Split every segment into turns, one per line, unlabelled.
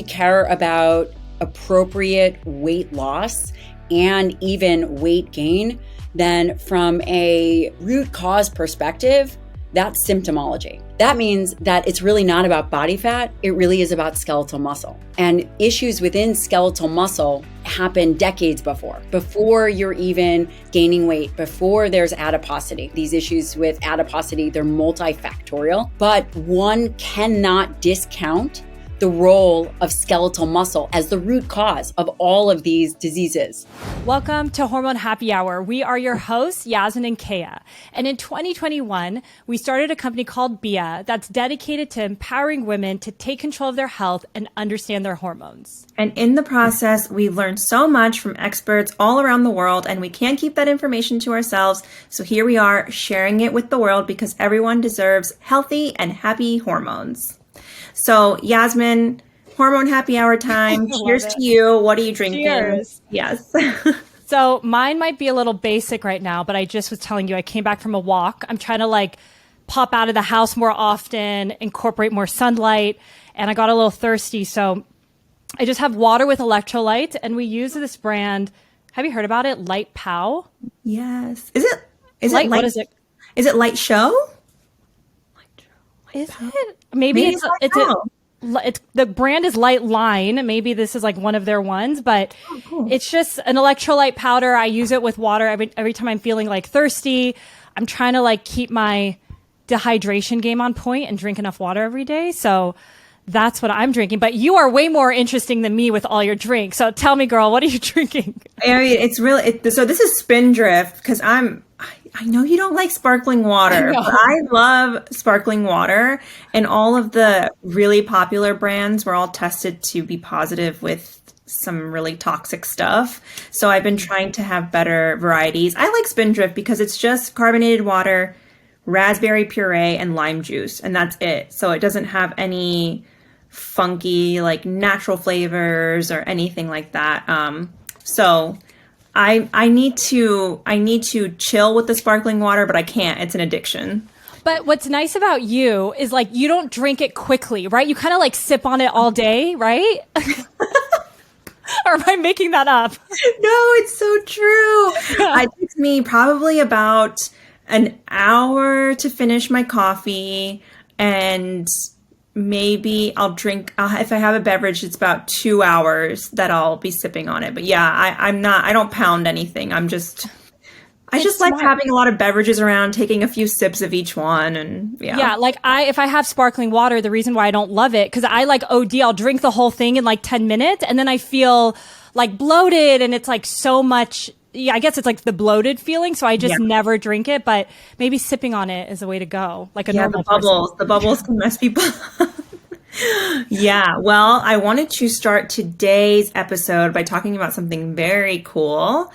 care about appropriate weight loss and even weight gain, then from a root cause perspective, that's symptomology. That means that it's really not about body fat, it really is about skeletal muscle. And issues within skeletal muscle happen decades before you're even gaining weight, before there's adiposity. These issues with adiposity, they're multifactorial, but one cannot discount the role of skeletal muscle as the root cause of all of these diseases.
Welcome to Hormone Happy Hour. We are your hosts, Yasmin and Kea. And in 2021, we started a company called beeya that's dedicated to empowering women to take control of their health and understand their hormones.
And in the process, we've learned so much from experts all around the world, and we can't keep that information to ourselves. So here we are sharing it with the world because everyone deserves healthy and happy hormones. So Yasmin, hormone happy hour time. Cheers to you. What are you drinking?
Cheers.
Yes.
So mine might be a little basic right now, but I just was telling you, I came back from a walk. I'm trying to pop out of the house more often, incorporate more sunlight, and I got a little thirsty. So I just have water with electrolytes, and we use this brand. Have you heard about it? Light Pow?
Yes. Is it
Light?
Light?
What is it?
Is it Light Show?
Is it? Maybe it's the brand is Light Line. Maybe this is one of their ones, but
cool.
It's just an electrolyte powder. I use it with water every time I'm feeling thirsty. I'm trying to keep my dehydration game on point and drink enough water every day. So that's what I'm drinking. But you are way more interesting than me with all your drinks. So tell me, girl, what are you drinking?
I mean, it's really, so this is Spindrift because I know you don't like sparkling water, but I love sparkling water, and all of the really popular brands were all tested to be positive with some really toxic stuff. So I've been trying to have better varieties. I like Spindrift because it's just carbonated water, raspberry puree, and lime juice, and that's it. So it doesn't have any funky natural flavors or anything like that. So I need to chill with the sparkling water, but I can't. It's an addiction.
But what's nice about you is you don't drink it quickly, right? You kind of sip on it all day, right? Or am I making that up?
No, it's so true. It takes me probably about an hour to finish my coffee, and maybe I'll drink, if I have a beverage, it's about 2 hours that I'll be sipping on it. But yeah, I don't pound anything. I just like having a lot of beverages around, taking a few sips of each one. And yeah.
If I have sparkling water, the reason why I don't love it, because I OD, I'll drink the whole thing in 10 minutes and then I feel bloated, and it's so much. Yeah, I guess it's the bloated feeling. So I just never drink it, but maybe sipping on it is a way to go. Normal
the bubbles can mess people up. Yeah. Well, I wanted to start today's episode by talking about something very cool.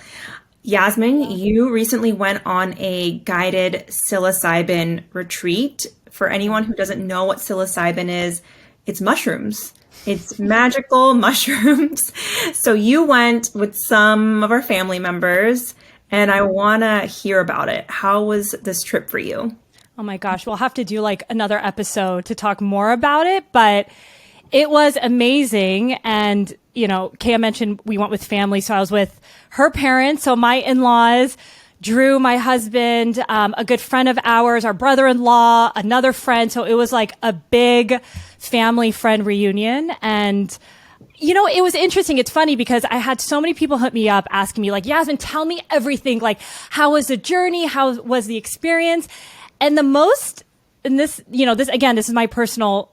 Yasmin, you recently went on a guided psilocybin retreat. For anyone who doesn't know what psilocybin is, it's mushrooms. It's magical mushrooms. So you went with some of our family members, and I want to hear about it. How was this trip for you?
Oh my gosh, we'll have to do another episode to talk more about it, but it was amazing. And, Kea mentioned we went with family. So I was with her parents. So my in-laws, Drew, my husband, a good friend of ours, our brother-in-law, another friend. So it was a big family friend reunion. And, it was interesting. It's funny because I had so many people hit me up asking me Yasmin, tell me everything. How was the journey? How was the experience? And this is my personal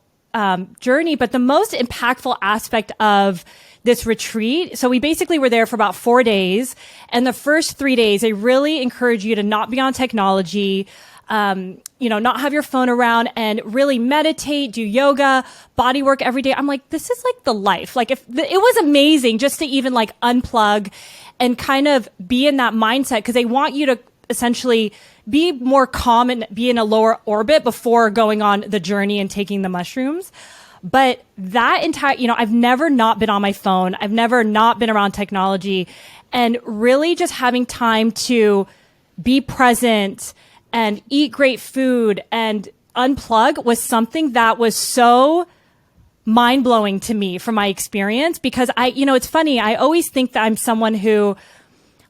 journey, but the most impactful aspect of this retreat. So we basically were there for about 4 days. And the first 3 days, they really encourage you to not be on technology, not have your phone around, and really meditate, do yoga, body work every day. I'm this is the life. It was amazing just to even unplug and kind of be in that mindset, because they want you to essentially be more calm and be in a lower orbit before going on the journey and taking the mushrooms. But that entire, I've never not been on my phone. I've never not been around technology, and really just having time to be present and eat great food and unplug was something that was so mind-blowing to me from my experience, because it's funny. I always think that I'm someone who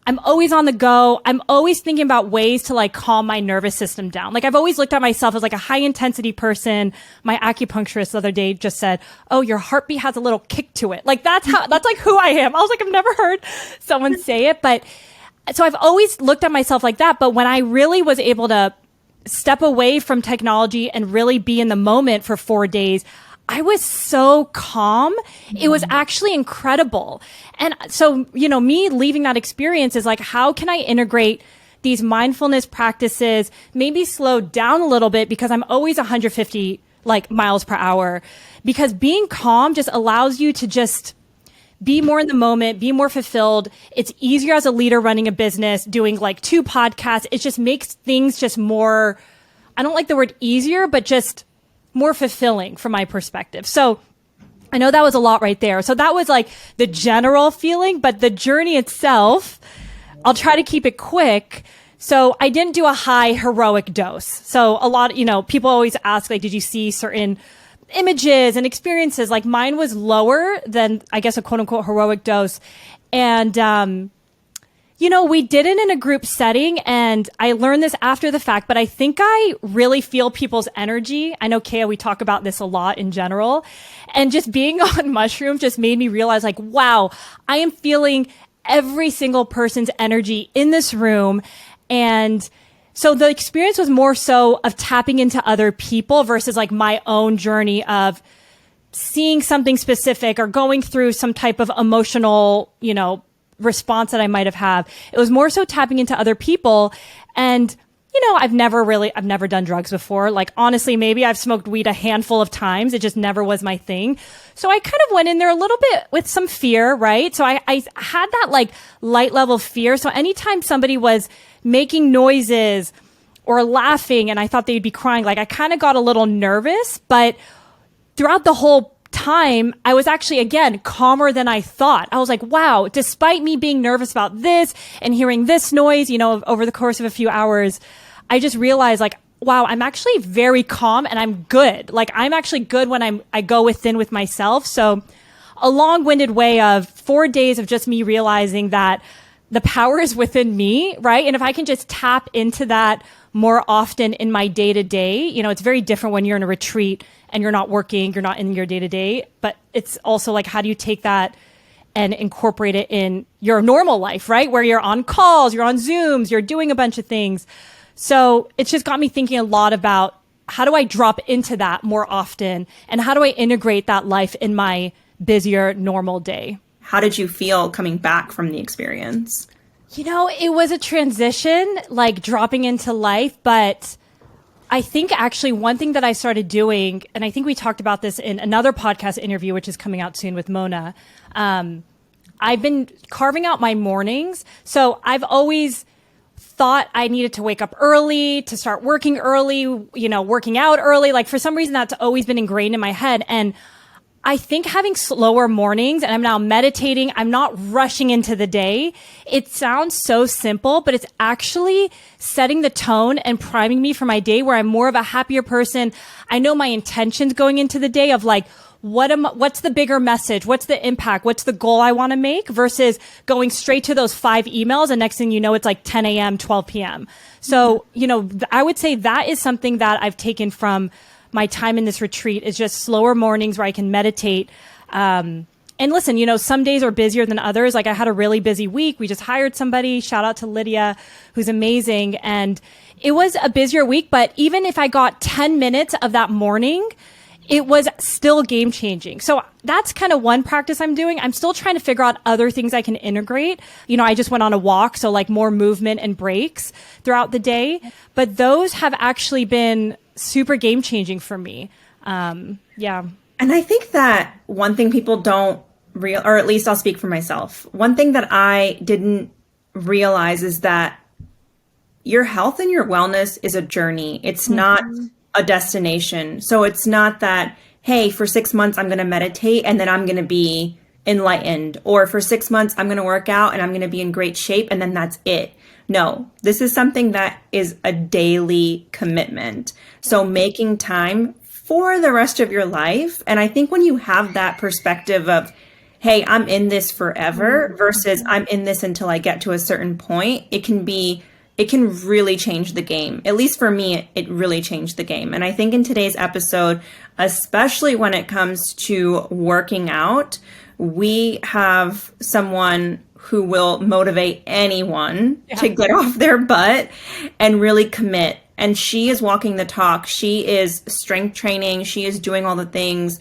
I'm always on the go. I'm always thinking about ways to like calm my nervous system down. Like I've always looked at myself as like a high intensity person. My acupuncturist the other day just said, "Oh, your heartbeat has a little kick to it." Like that's like who I am. I was like, I've never heard someone say it, but so I've always looked at myself like that. But when I really was able to step away from technology and really be in the moment for 4 days, I was so calm. It was actually incredible. And so, me leaving that experience is like, how can I integrate these mindfulness practices, maybe slow down a little bit, because I'm always 150 like miles per hour, because being calm just allows you to just be more in the moment, be more fulfilled. It's easier as a leader running a business, doing like 2 podcasts. It just makes things just more, I don't like the word easier, but just more fulfilling from my perspective. So I know that was a lot right there. So that was like the general feeling, but the journey itself, I'll try to keep it quick. So I didn't do a high heroic dose. So a lot, people always ask, like, did you see certain images and experiences? Like mine was lower than, I guess, a quote unquote heroic dose. And, we did it in a group setting, and I learned this after the fact, but I think I really feel people's energy. I know, Kea, we talk about this a lot in general, and just being on mushrooms just made me realize like, wow, I am feeling every single person's energy in this room. And so the experience was more so of tapping into other people versus like my own journey of seeing something specific or going through some type of emotional, response that I might have had. It was more so tapping into other people. And, I've never done drugs before. Like, honestly, maybe I've smoked weed a handful of times. It just never was my thing. So I kind of went in there a little bit with some fear, right? So I had that like light level fear. So anytime somebody was making noises or laughing and I thought they'd be crying, like I kind of got a little nervous, but throughout the whole time, I was actually, again, calmer than I thought. I was like, wow, despite me being nervous about this and hearing this noise, over the course of a few hours, I just realized like, wow, I'm actually very calm and I'm good. Like I'm actually good when I go within with myself. So a long-winded way of 4 days of just me realizing that the power is within me, right? And if I can just tap into that more often in my day-to-day, it's very different when you're in a retreat and you're not working, you're not in your day-to-day, but it's also like, how do you take that and incorporate it in your normal life, right? Where you're on calls, you're on Zooms, you're doing a bunch of things. So it's just got me thinking a lot about how do I drop into that more often and how do I integrate that life in my busier normal day?
How did you feel coming back from the experience?
It was a transition, like dropping into life, but I think actually one thing that I started doing, and I think we talked about this in another podcast interview, which is coming out soon with Mona. I've been carving out my mornings. So I've always thought I needed to wake up early, to start working early, working out early. Like for some reason, that's always been ingrained in my head. And I think having slower mornings, and I'm now meditating, I'm not rushing into the day. It sounds so simple, but it's actually setting the tone and priming me for my day where I'm more of a happier person. I know my intentions going into the day of like, what's the bigger message? What's the impact? What's the goal I want to make versus going straight to those 5 emails. And next thing you know, it's like 10 a.m., 12 p.m. So, I would say that is something that I've taken from my time in this retreat is just slower mornings where I can meditate. And listen, some days are busier than others. Like I had a really busy week. We just hired somebody. Shout out to Lydia, who's amazing. And it was a busier week, but even if I got 10 minutes of that morning, it was still game changing. So that's kind of one practice I'm doing. I'm still trying to figure out other things I can integrate. I just went on a walk, so like more movement and breaks throughout the day. But those have actually been super game changing for me. Yeah.
And I think that one thing people don't or at least I'll speak for myself. One thing that I didn't realize is that your health and your wellness is a journey. It's not a destination. So it's not that, hey, for 6 months, I'm going to meditate and then I'm going to be enlightened. Or for 6 months, I'm going to work out and I'm going to be in great shape. And then that's it. No, this is something that is a daily commitment. So making time for the rest of your life. And I think when you have that perspective of, hey, I'm in this forever versus I'm in this until I get to a certain point, it can really change the game. At least for me, it really changed the game. And I think in today's episode, especially when it comes to working out, we have someone who will motivate anyone to get off their butt and really commit. And she is walking the talk. She is strength training. She is doing all the things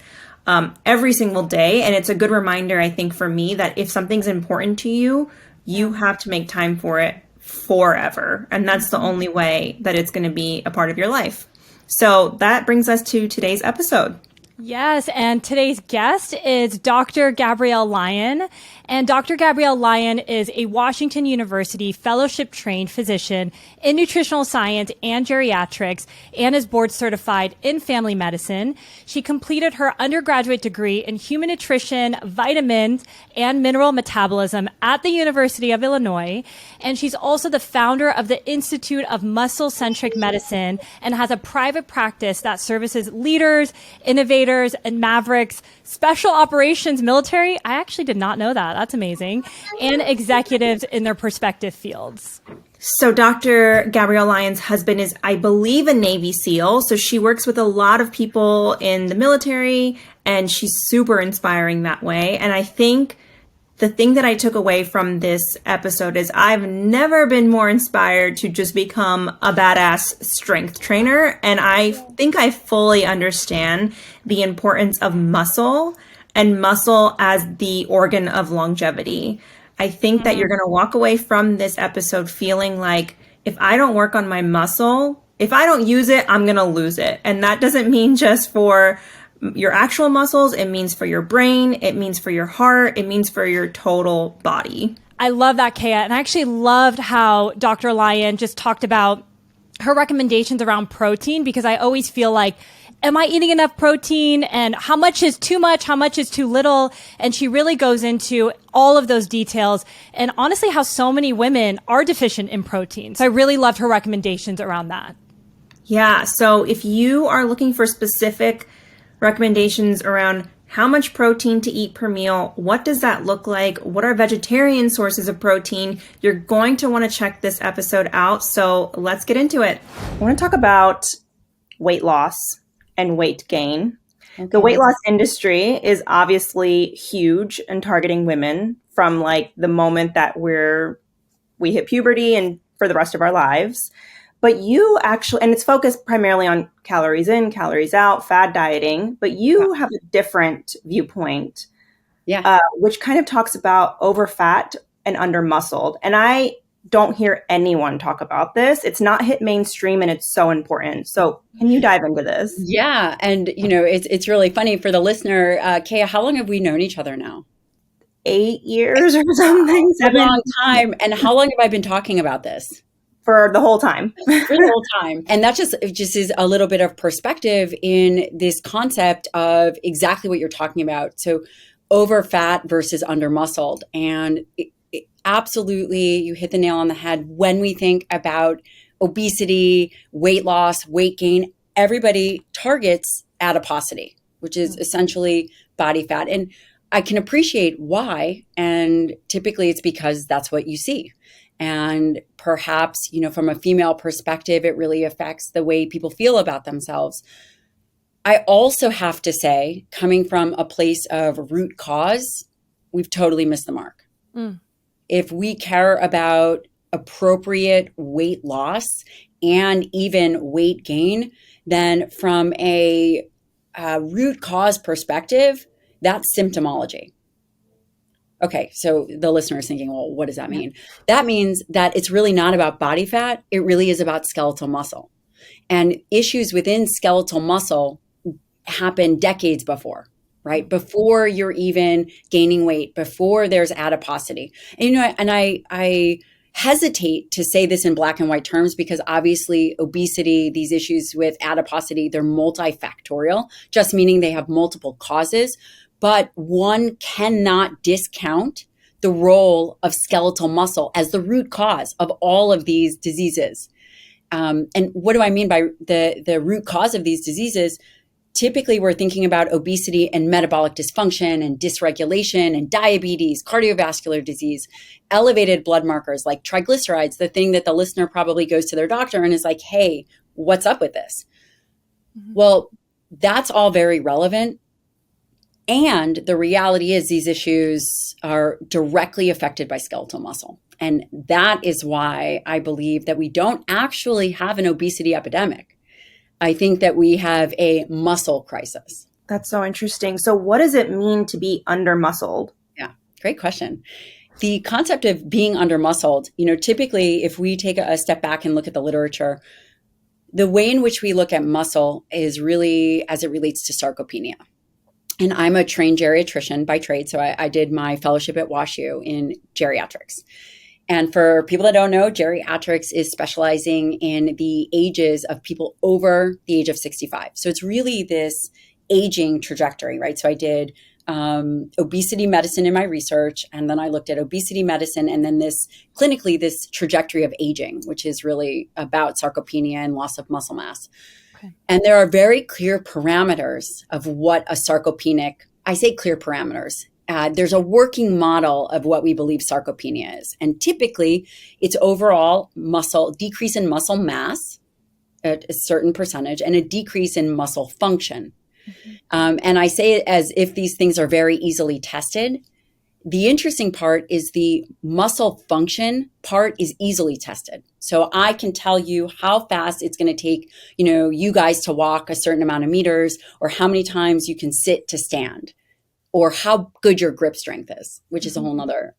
every single day. And it's a good reminder, I think, for me that if something's important to you, you have to make time for it forever. And that's the only way that it's going to be a part of your life. So that brings us to today's episode.
Yes, and today's guest is Dr. Gabrielle Lyon. And Dr. Gabrielle Lyon is a Washington University fellowship-trained physician in nutritional science and geriatrics and is board certified in family medicine. She completed her undergraduate degree in human nutrition, vitamins, and mineral metabolism at the University of Illinois. And she's also the founder of the Institute of Muscle-Centric Medicine and has a private practice that services leaders, innovators, and mavericks, special operations military. I actually did not know that. That's amazing. And executives in their respective fields.
So Dr. Gabrielle Lyon's husband is, I believe, a Navy SEAL. So she works with a lot of people in the military, and she's super inspiring that way. And I think the thing that I took away from this episode is I've never been more inspired to just become a badass strength trainer. And I think I fully understand the importance of muscle and muscle as the organ of longevity. I think that you're going to walk away from this episode feeling like if I don't work on my muscle, if I don't use it, I'm going to lose it. And that doesn't mean just for your actual muscles. It means for your brain. It means for your heart. It means for your total body.
I love that, Kaya. And I actually loved how Dr. Lyon just talked about her recommendations around protein, because I always feel like, am I eating enough protein? And how much is too much? How much is too little? And she really goes into all of those details and honestly how so many women are deficient in protein. So I really loved her recommendations around that.
Yeah. So if you are looking for specific recommendations around how much protein to eat per meal, what does that look like? What are vegetarian sources of protein? You're going to want to check this episode out. So let's get into it. I want to talk about weight loss and weight gain. Okay. The weight loss industry is obviously huge and targeting women from like the moment that we hit puberty and for the rest of our lives. But you actually, and it's focused primarily on calories in, calories out, fad dieting, but you have a different viewpoint, which kind of talks about over fat and under muscled. And I don't hear anyone talk about this. It's not hit mainstream and it's so important. So can you dive into this?
Yeah. And, it's really funny for the listener. Kaya, how long have we known each other now?
8 years or something.
A long time. And how long have I been talking about this?
For the whole time.
For the whole time. And that just is a little bit of perspective in this concept of exactly what you're talking about. So over fat versus under muscled. And absolutely, you hit the nail on the head. When we think about obesity, weight loss, weight gain, everybody targets adiposity, which is essentially body fat. And I can appreciate why. And typically it's because that's what you see. And perhaps, from a female perspective, it really affects the way people feel about themselves. I also have to say, coming from a place of root cause, we've totally missed the mark. If we care about appropriate weight loss and even weight gain, then from a root cause perspective, that's symptomology. Okay, so the listener is thinking, well, what does that mean? That means that it's really not about body fat. It really is about skeletal muscle. And issues within skeletal muscle happen decades before, right? Before you're even gaining weight, before there's adiposity. And I hesitate to say this in black and white terms because obviously obesity, these issues with adiposity, they're multifactorial, just meaning they have multiple causes. But one cannot discount the role of skeletal muscle as the root cause of all of these diseases. And what do I mean by the root cause of these diseases? typically we're thinking about obesity and metabolic dysfunction and dysregulation and diabetes, cardiovascular disease, elevated blood markers like triglycerides, the thing that the listener probably goes to their doctor and is like, hey, what's up with this? Mm-hmm. Well, that's all very relevant. And the reality is these issues are directly affected by skeletal muscle. And that is why I believe that we don't actually have an obesity epidemic. I think that we have a muscle crisis.
That's so interesting. So what does it mean to be under-muscled?
Yeah, great question. The concept of being under-muscled, typically if we take a step back and look at the literature, the way in which we look at muscle is really as it relates to sarcopenia. And I'm a trained geriatrician by trade, so I did my fellowship at WashU in geriatrics. And for people that don't know, geriatrics is specializing in the ages of people over the age of 65. So it's really this aging trajectory, right? So I did obesity medicine in my research, and then I looked at obesity medicine, and then this trajectory of aging, which is really about sarcopenia and loss of muscle mass. Okay. And there are very clear parameters of what a sarcopenic, I say clear parameters. There's a working model of what we believe sarcopenia is. And typically, it's overall decrease in muscle mass at a certain percentage and a decrease in muscle function. Mm-hmm. And I say it as if these things are very easily tested. The interesting part is the muscle function part is easily tested. So I can tell you how fast it's going to take, you guys to walk a certain amount of meters, or how many times you can sit to stand, or how good your grip strength is, which is a whole nother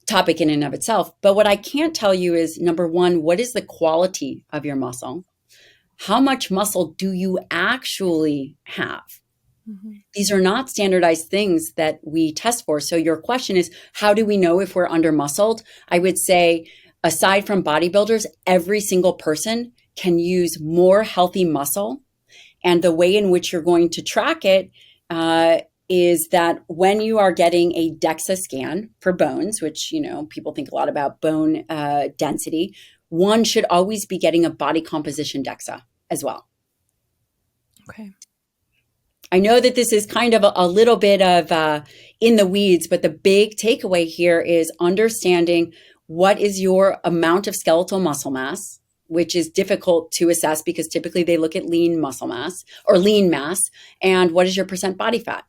topic in and of itself. But what I can't tell you is, number one, what is the quality of your muscle? How much muscle do you actually have? Mm-hmm. These are not standardized things that we test for. So your question is, how do we know if we're under-muscled? I would say, aside from bodybuilders, every single person can use more healthy muscle. And the way in which you're going to track it is that when you are getting a DEXA scan for bones, which, people think a lot about bone density, one should always be getting a body composition DEXA as well.
Okay.
I know that this is kind of a little bit of in the weeds, but the big takeaway here is understanding what is your amount of skeletal muscle mass, which is difficult to assess because typically they look at lean muscle mass or lean mass, and what is your percent body fat.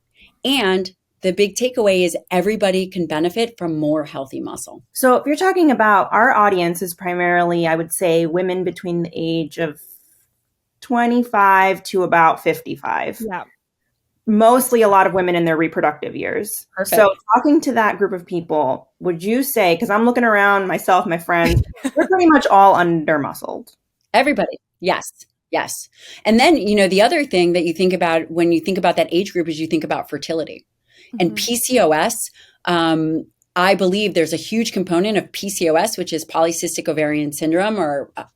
And the big takeaway is everybody can benefit from more healthy muscle.
So if you're talking about our audience is primarily, I would say, women between the age of 25 to about 55.
Yeah.
Mostly a lot of women in their reproductive years. Perfect. So talking to that group of people, would you say, because I'm looking around myself, my friends, we're pretty much all under-muscled.
Everybody. Yes. Yes. And then, the other thing that you think about when you think about that age group is you think about fertility. Mm-hmm. And PCOS, I believe there's a huge component of PCOS, which is polycystic ovarian syndrome,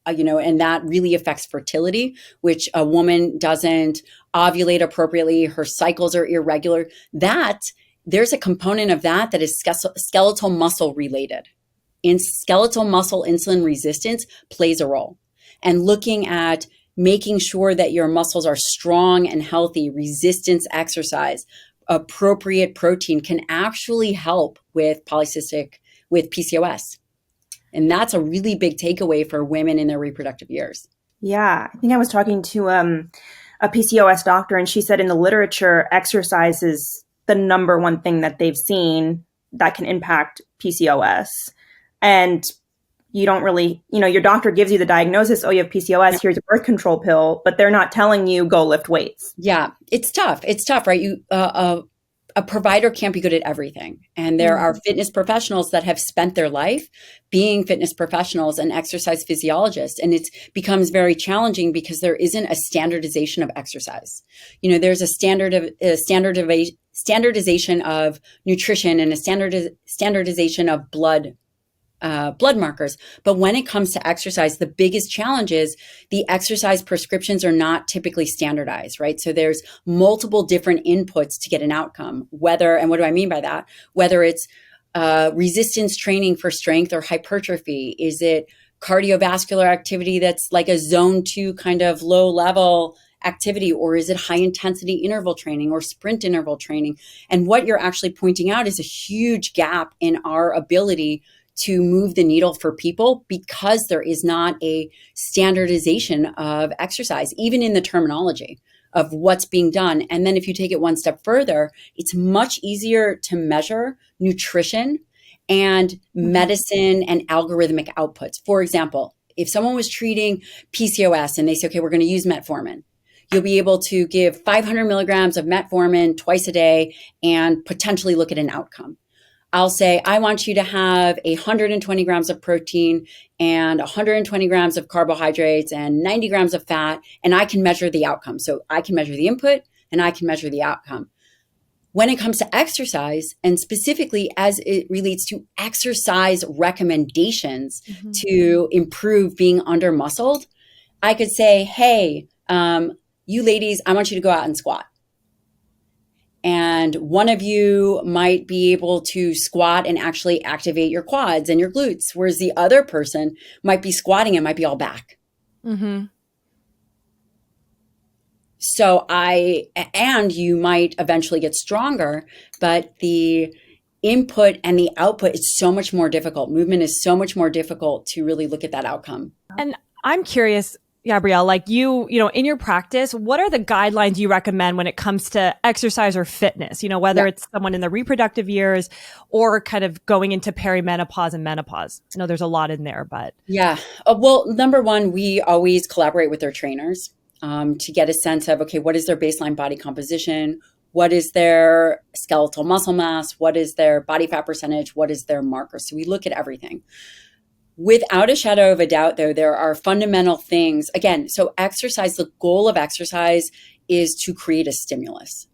and that really affects fertility, which a woman doesn't ovulate appropriately. Her cycles are irregular. There's a component of that is skeletal muscle related. In skeletal muscle, insulin resistance plays a role. And looking at making sure that your muscles are strong and healthy, resistance exercise, appropriate protein can actually help with PCOS. And that's a really big takeaway for women in their reproductive years.
Yeah. I think I was talking to a PCOS doctor, and she said in the literature, exercise is the number one thing that they've seen that can impact PCOS. And you don't really, your doctor gives you the diagnosis, oh, you have PCOS, here's a birth control pill, but they're not telling you go lift weights.
Yeah, it's tough. It's tough, right? A provider can't be good at everything. And there are fitness professionals that have spent their life being fitness professionals and exercise physiologists. And it becomes very challenging because there isn't a standardization of exercise. There's a standardization of nutrition and a standardization of blood markers. But when it comes to exercise, the biggest challenge is the exercise prescriptions are not typically standardized, right? So there's multiple different inputs to get an outcome, and what do I mean by that? Whether it's resistance training for strength or hypertrophy, is it cardiovascular activity that's like a zone 2 kind of low level activity, or is it high intensity interval training or sprint interval training? And what you're actually pointing out is a huge gap in our ability to move the needle for people because there is not a standardization of exercise, even in the terminology of what's being done. And then if you take it one step further, it's much easier to measure nutrition and medicine and algorithmic outputs. For example, if someone was treating PCOS and they say, okay, we're going to use metformin, you'll be able to give 500 milligrams of metformin twice a day and potentially look at an outcome. I'll say, I want you to have 120 grams of protein and 120 grams of carbohydrates and 90 grams of fat, and I can measure the outcome. So I can measure the input and I can measure the outcome. When it comes to exercise, and specifically as it relates to exercise recommendations to improve being under muscled, I could say, hey, you ladies, I want you to go out and squat. And one of you might be able to squat and actually activate your quads and your glutes, whereas the other person might be squatting and might be all back. So and you might eventually get stronger, but the input and the output is so much more difficult. Movement is so much more difficult to really look at that outcome.
And I'm curious, Gabrielle, like you know, in your practice, what are the guidelines you recommend when it comes to exercise or fitness? You know, whether it's someone in the reproductive years or kind of going into perimenopause and menopause. I know there's a lot in there, but.
Yeah. Well, number one, we always collaborate with their trainers to get a sense of, okay, what is their baseline body composition? What is their skeletal muscle mass? What is their body fat percentage? What is their marker? So we look at everything. Without a shadow of a doubt, though, there are fundamental things. Again, so exercise, the goal of exercise is to create a stimulus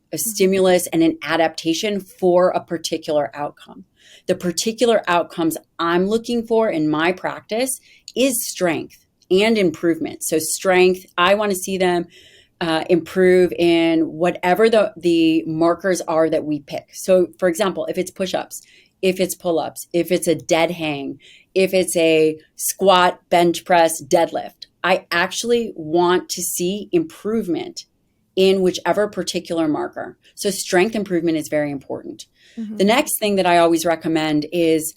and an adaptation for a particular outcome. The particular outcomes I'm looking for in my practice is strength and improvement. So strength, I want to see them improve in whatever the markers are that we pick. So for example, if it's push-ups, if it's pull-ups, if it's a dead hang, if it's a squat, bench press, deadlift, I actually want to see improvement in whichever particular marker. So strength improvement is very important. The next thing that I always recommend is,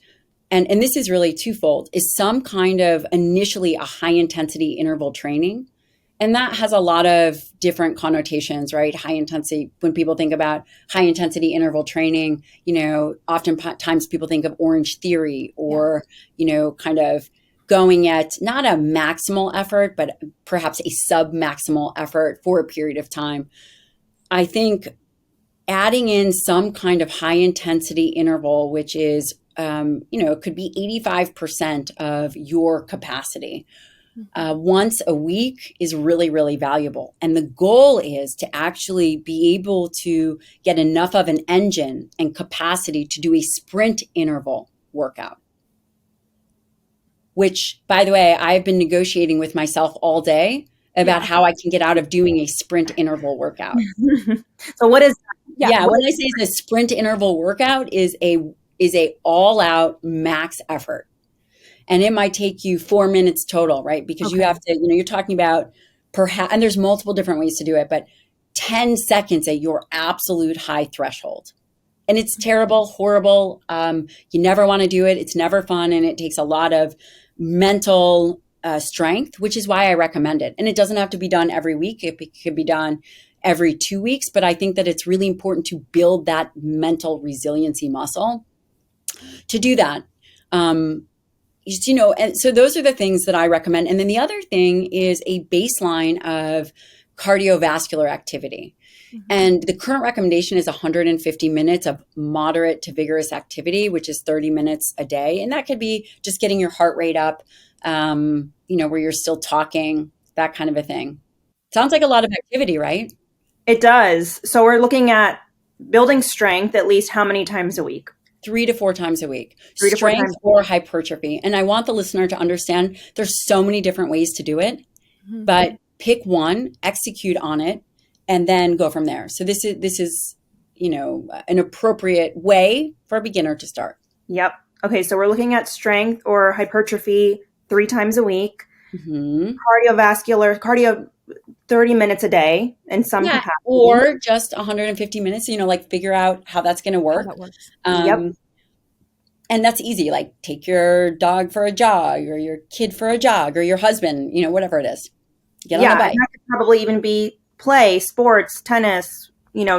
and this is really twofold, is some kind of initially a high intensity interval training. And that has a lot of different connotations, right? High intensity, when people think about high intensity interval training, you know, oftentimes people think of Orange Theory or, you know, kind of going at not a maximal effort, but perhaps a sub-maximal effort for a period of time. I think adding in some kind of high intensity interval, which is, you know, it could be 85% of your capacity, once a week is really, really valuable. And the goal is to actually be able to get enough of an engine and capacity to do a sprint interval workout, which, by the way, I've been negotiating with myself all day about how I can get out of doing a sprint interval workout.
So what is that?
Yeah, when I say the sprint interval workout is a all out max effort. And it might take you 4 minutes total, right? Because you have to, you know, you're talking about perhaps, and there's multiple different ways to do it, but 10 seconds at your absolute high threshold. And it's terrible, horrible. You never want to do it. It's never fun. And it takes a lot of mental strength, which is why I recommend it. And it doesn't have to be done every week. It could be done every 2 weeks. But I think that it's really important to build that mental resiliency muscle to do that. You know, and so those are the things that I recommend. And then the other thing is a baseline of cardiovascular activity. And the current recommendation is 150 minutes of moderate to vigorous activity, which is 30 minutes a day. And that could be just getting your heart rate up, you know, where you're still talking, that kind of a thing. Sounds like a lot of activity, right?
It does. So we're looking at building strength at least how many times a week?
3 to 4 times a week, strength or hypertrophy. And I want the listener to understand there's so many different ways to do it, but pick one, execute on it, and then go from there. So this is, you know, an appropriate way for a beginner to start.
Yep. Okay. So we're looking at strength or hypertrophy 3 times a week. Cardio 30 minutes a day in some capacity.
Or just 150 minutes, like figure out how that's going to work.
How that works.
Yep.
And that's easy. Like take your dog for a jog or your kid for a jog or your husband, whatever it is. Get on the bike.
And that could probably even be play, sports, tennis,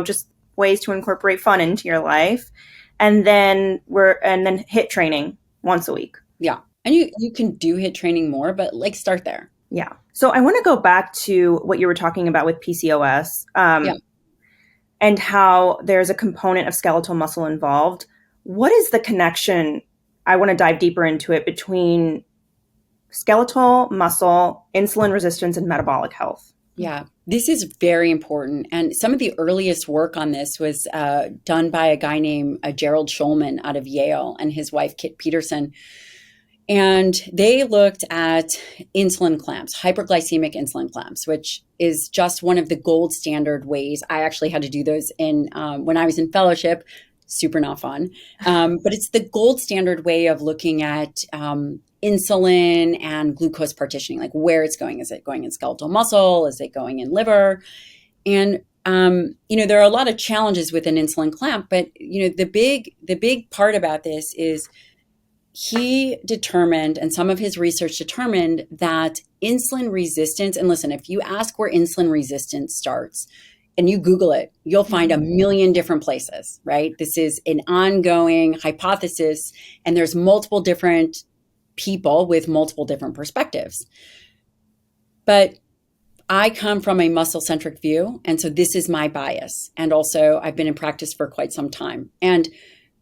just ways to incorporate fun into your life. And then HIIT training once a week.
Yeah. And you can do HIIT training more, but like start there.
Yeah. So I want to go back to what you were talking about with PCOS and how there's a component of skeletal muscle involved. What is the connection? I want to dive deeper into it between skeletal muscle, insulin resistance, and metabolic health.
Yeah, this is very important. And some of the earliest work on this was done by a guy named Gerald Schulman out of Yale and his wife, Kit Peterson. And they looked at insulin clamps, hyperglycemic insulin clamps, which is just one of the gold standard ways. I actually had to do those when I was in fellowship. Super not fun. But it's the gold standard way of looking at insulin and glucose partitioning, like where it's going. Is it going in skeletal muscle? Is it going in liver? And, there are a lot of challenges with an insulin clamp, but, the big part about this is he determined, and some of his research determined, that insulin resistance, and listen, if you ask where insulin resistance starts, and you Google it, you'll find a million different places, right? This is an ongoing hypothesis, and there's multiple different people with multiple different perspectives. But I come from a muscle-centric view, and so this is my bias. And also, I've been in practice for quite some time. And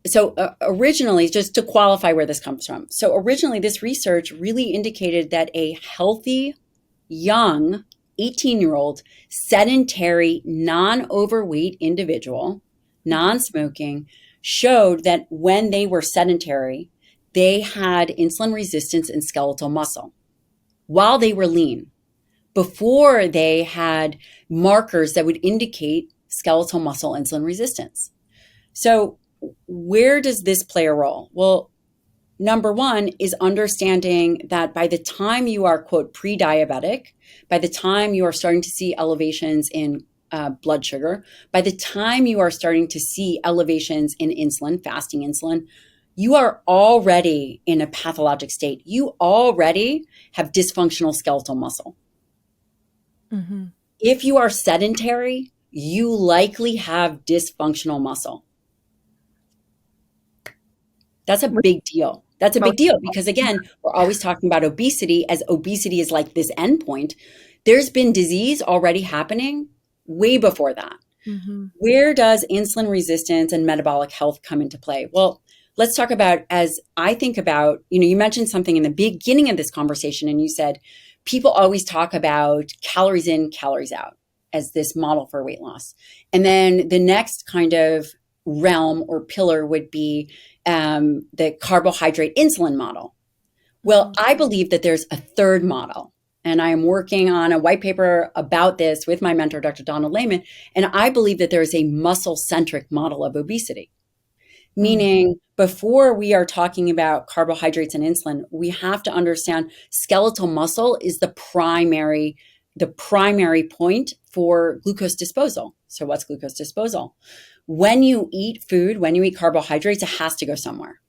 so originally, just to qualify where this comes from, so originally this research really indicated that a healthy, young 18-year-old, sedentary, non-overweight individual, non-smoking, showed that when they were sedentary, they had insulin resistance and skeletal muscle while they were lean, before they had markers that would indicate skeletal muscle insulin resistance. So where does this play a role? Well, number one is understanding that by the time you are, quote, pre-diabetic, by the time you are starting to see elevations in blood sugar, by the time you are starting to see elevations in insulin, fasting insulin, you are already in a pathologic state. You already have dysfunctional skeletal muscle. Mm-hmm. If you are sedentary, you likely have dysfunctional muscle. That's a big deal. That's a big deal because, again, we're always talking about obesity as obesity is like this endpoint. There's been disease already happening way before that. Mm-hmm. Where does insulin resistance and metabolic health come into play? Well, let's talk about, as I think about, you mentioned something in the beginning of this conversation, and you said people always talk about calories in, calories out as this model for weight loss. And then the next kind of realm or pillar would be the carbohydrate insulin model. Well, I believe that there's a third model, and I am working on a white paper about this with my mentor, Dr. Donald Lehman, and I believe that there is a muscle-centric model of obesity, meaning before we are talking about carbohydrates and insulin, we have to understand skeletal muscle is the primary point for glucose disposal. So what's glucose disposal? When you eat food, when you eat carbohydrates, it has to go somewhere.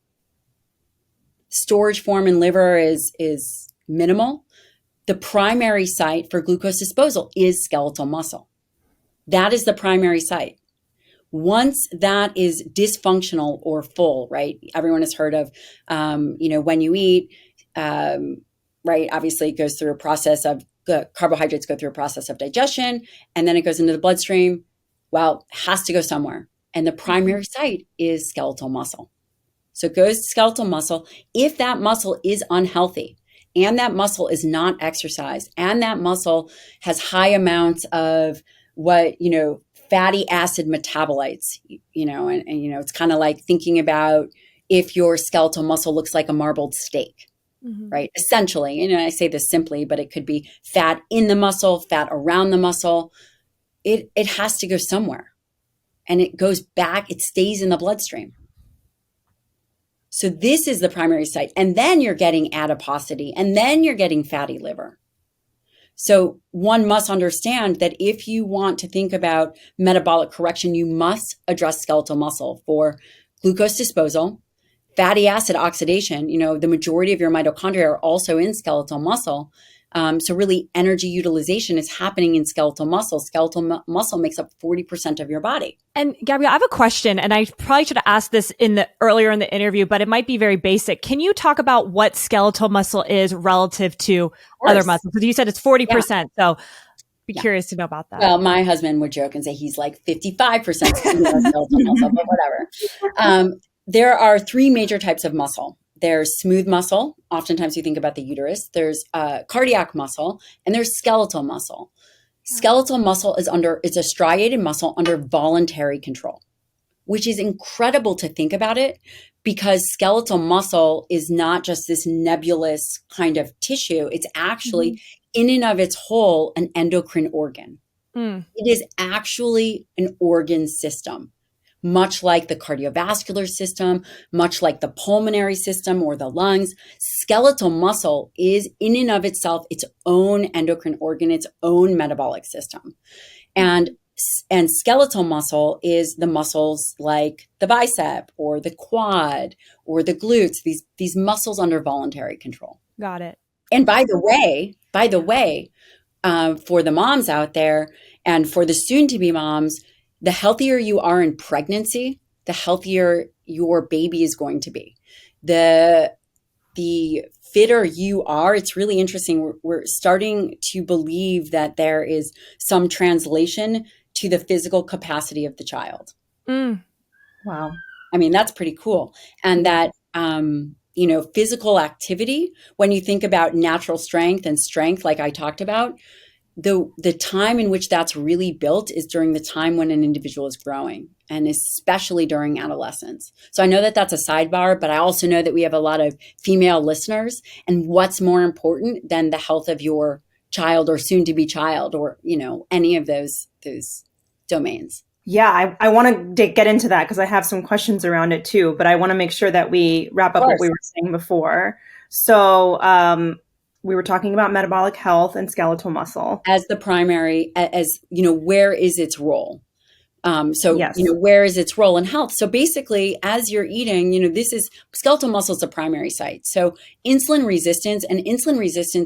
Storage form in liver is minimal. The primary site for glucose disposal is skeletal muscle. That is the primary site. Once that is dysfunctional or full, right? Everyone has heard of, when you eat, right? Obviously, it goes through a process of carbohydrates go through a process of digestion, and then it goes into the bloodstream. Well, it has to go somewhere. And the primary site is skeletal muscle. So it goes to skeletal muscle. If that muscle is unhealthy and that muscle is not exercised and that muscle has high amounts of fatty acid metabolites, and it's kind of like thinking about if your skeletal muscle looks like a marbled steak, right? Essentially, I say this simply, but it could be fat in the muscle, fat around the muscle. It has to go somewhere. And it goes back, it stays in the bloodstream. So this is the primary site. And then you're getting adiposity, and then you're getting fatty liver. So one must understand that if you want to think about metabolic correction, you must address skeletal muscle for glucose disposal, fatty acid oxidation. The majority of your mitochondria are also in skeletal muscle. So really energy utilization is happening in skeletal muscle. Skeletal muscle makes up 40% of your body.
And Gabrielle, I have a question, and I probably should have asked this earlier in the interview, but it might be very basic. Can you talk about what skeletal muscle is relative to other muscles? Because you said it's 40%. So be curious to know about that.
Well, my husband would joke and say he's like 55% skeletal muscle, but whatever. There are three major types of muscle. There's smooth muscle. Oftentimes you think about the uterus. There's cardiac muscle, and there's skeletal muscle. Skeletal muscle it's a striated muscle under voluntary control, which is incredible to think about it, because skeletal muscle is not just this nebulous kind of tissue. It's actually in and of its whole an endocrine organ. It is actually an organ system, much like the cardiovascular system, much like the pulmonary system or the lungs. Skeletal muscle is in and of itself its own endocrine organ, its own metabolic system. And skeletal muscle is the muscles like the bicep or the quad or the glutes, these muscles under voluntary control.
Got it.
And by the way, for the moms out there and for the soon-to-be moms, the healthier you are in pregnancy, the healthier your baby is going to be. The fitter you are, it's really interesting. We're starting to believe that there is some translation to the physical capacity of the child.
Wow.
I mean, that's pretty cool. And that, physical activity, when you think about natural strength and strength, like I talked about, the time in which that's really built is during the time when an individual is growing, and especially during adolescence. So I know that that's a sidebar, but I also know that we have a lot of female listeners, and what's more important than the health of your child or soon to be child or, any of those domains.
Yeah, I want to get into that because I have some questions around it too, but I want to make sure that we wrap up what we were saying before. So, we were talking about metabolic health and skeletal muscle
as the primary, where is its role?
Yes.
Where is its role in health? So basically, as you're eating, this is skeletal muscle is the primary site. So insulin resistance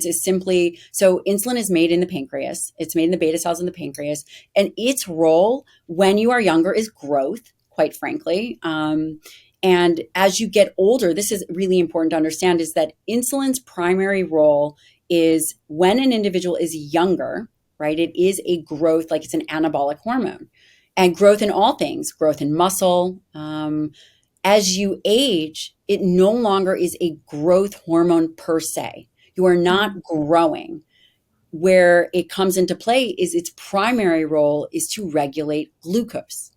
is simply, so insulin is made in the pancreas. It's made in the beta cells in the pancreas. And its role when you are younger is growth, quite frankly. And as you get older, this is really important to understand, is that insulin's primary role is when an individual is younger, right? It is a growth, like it's an anabolic hormone. And growth in all things, growth in muscle. As you age, it no longer is a growth hormone per se. You are not growing. Where it comes into play is its primary role is to regulate glucose.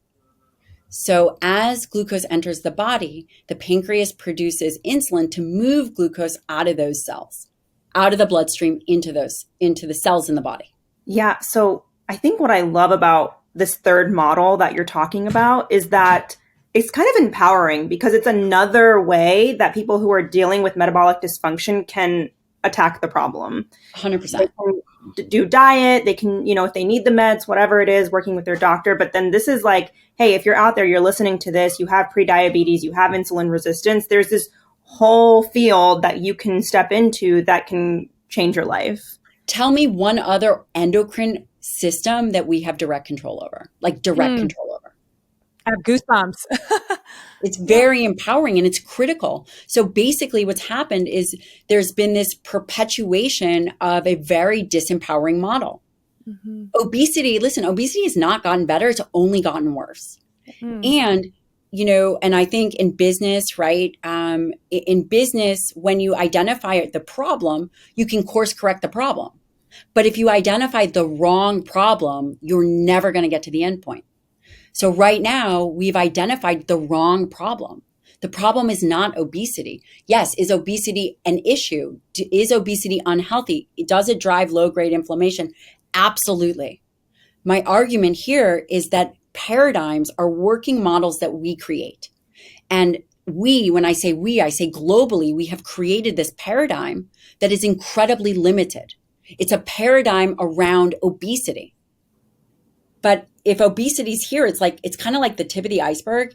So as glucose enters the body, the pancreas produces insulin to move glucose out of those cells, out of the bloodstream into the cells in the body.
Yeah. So I think what I love about this third model that you're talking about is that it's kind of empowering, because it's another way that people who are dealing with metabolic dysfunction can attack the problem.
100%.
They can do diet. They can, if they need the meds, whatever it is, working with their doctor. But then this is like, hey, if you're out there, you're listening to this, you have prediabetes, you have insulin resistance, there's this whole field that you can step into that can change your life.
Tell me one other endocrine system that we have direct control over, control over.
I have goosebumps.
It's very empowering and it's critical. So basically what's happened is there's been this perpetuation of a very disempowering model. Obesity has not gotten better. It's only gotten worse. And, and I think in business, right? In business, when you identify the problem, you can course correct the problem. But if you identify the wrong problem, you're never going to get to the end point. So right now, we've identified the wrong problem. The problem is not obesity. Yes, is obesity an issue? Is obesity unhealthy? Does it drive low-grade inflammation? Absolutely. My argument here is that paradigms are working models that we create. And when I say we, I say globally, we have created this paradigm that is incredibly limited. It's a paradigm around obesity. But if obesity is here, it's kind of like the tip of the iceberg.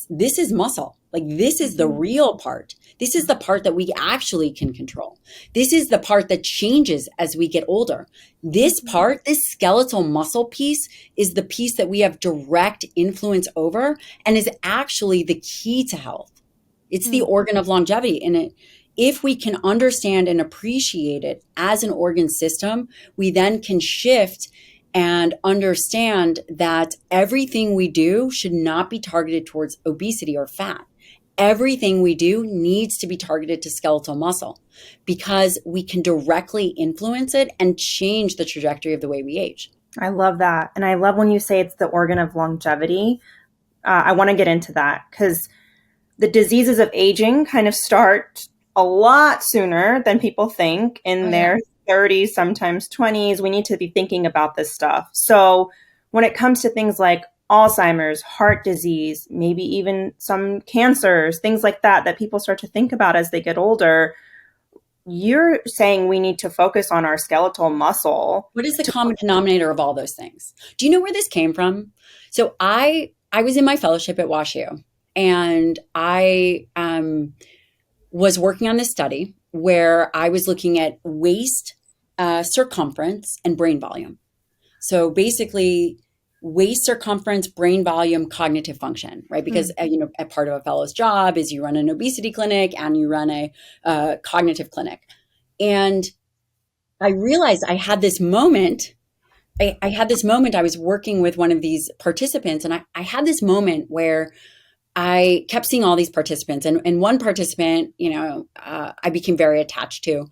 This is muscle. Like, this is the real part. This is the part that we actually can control. This is the part that changes as we get older. This part, this skeletal muscle piece, is the piece that we have direct influence over and is actually the key to health. It's the organ of longevity. And if we can understand and appreciate it as an organ system, we then can shift and understand that everything we do should not be targeted towards obesity or fat. Everything we do needs to be targeted to skeletal muscle, because we can directly influence it and change the trajectory of the way we age.
I love that. And I love when you say it's the organ of longevity. I want to get into that because the diseases of aging kind of start a lot sooner than people think in their 30s, sometimes 20s. We need to be thinking about this stuff. So when it comes to things like Alzheimer's, heart disease, maybe even some cancers, things like that people start to think about as they get older, you're saying we need to focus on our skeletal muscle.
What is the common denominator of all those things? Do you know where this came from? So I was in my fellowship at WashU, and I was working on this study where I was looking at waist, circumference, and brain volume. So basically, waist circumference, brain volume, cognitive function, right? Because a part of a fellow's job is you run an obesity clinic and you run a cognitive clinic. And I realized I had this moment. I was working with one of these participants, and I had this moment where I kept seeing all these participants, and one participant, I became very attached to.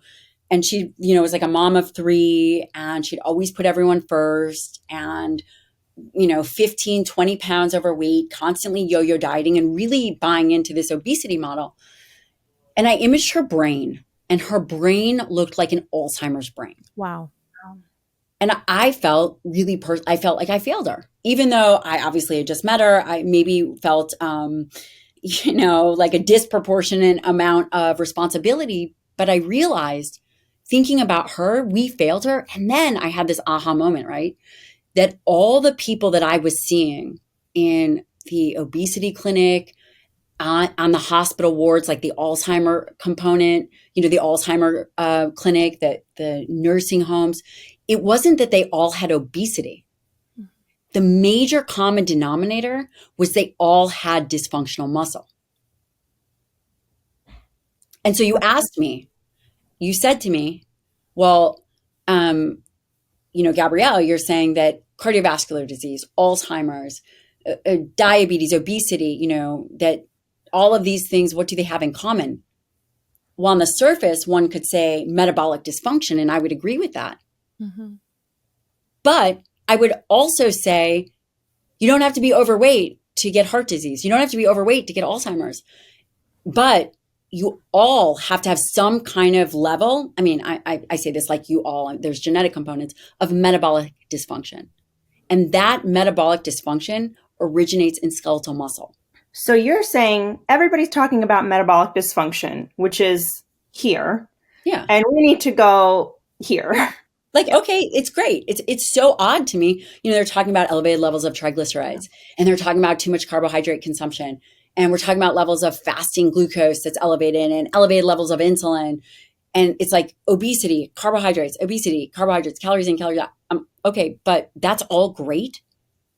And she, was like a mom of 3, and she'd always put everyone first, and 15, 20 pounds overweight, constantly yo-yo dieting, and really buying into this obesity model. And I imaged her brain, and her brain looked like an Alzheimer's brain.
Wow.
And I felt I felt like I failed her, even though I obviously had just met her. I maybe felt, like a disproportionate amount of responsibility. But I realized, thinking about her, we failed her. And then I had this aha moment, right? That all the people that I was seeing in the obesity clinic, on the hospital wards, like the Alzheimer component, the Alzheimer clinic, the nursing homes, it wasn't that they all had obesity. The major common denominator was they all had dysfunctional muscle. And so you said to me, well, Gabrielle, you're saying that cardiovascular disease, Alzheimer's, diabetes, obesity, that all of these things, what do they have in common? Well, on the surface, one could say metabolic dysfunction, and I would agree with that. Mm-hmm. But I would also say you don't have to be overweight to get heart disease. You don't have to be overweight to get Alzheimer's. But you all have to have some kind of level. I mean, I say this like you all, there's genetic components of metabolic dysfunction. And that metabolic dysfunction originates in skeletal muscle.
So you're saying everybody's talking about metabolic dysfunction, which is here.
Yeah.
And we need to go here.
Like, okay, it's great. It's so odd to me. They're talking about elevated levels of triglycerides, and they're talking about too much carbohydrate consumption. And we're talking about levels of fasting glucose that's elevated, and elevated levels of insulin. And it's like obesity, carbohydrates, calories in, calories out. Okay, but that's all great.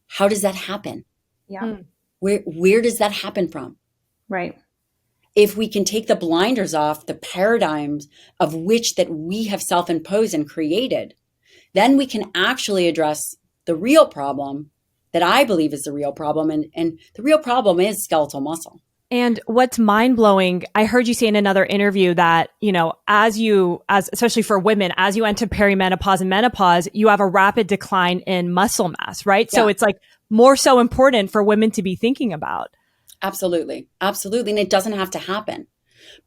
How does that happen?
Yeah.
Where does that happen from?
Right.
If we can take the blinders off the paradigms of which that we have self-imposed and created, then we can actually address the real problem that I believe is the real problem. And the real problem is skeletal muscle.
And what's mind-blowing, I heard you say in another interview that, especially for women, as you enter perimenopause and menopause, you have a rapid decline in muscle mass, right? Yeah. So it's like more so important for women to be thinking about.
Absolutely. Absolutely. And it doesn't have to happen.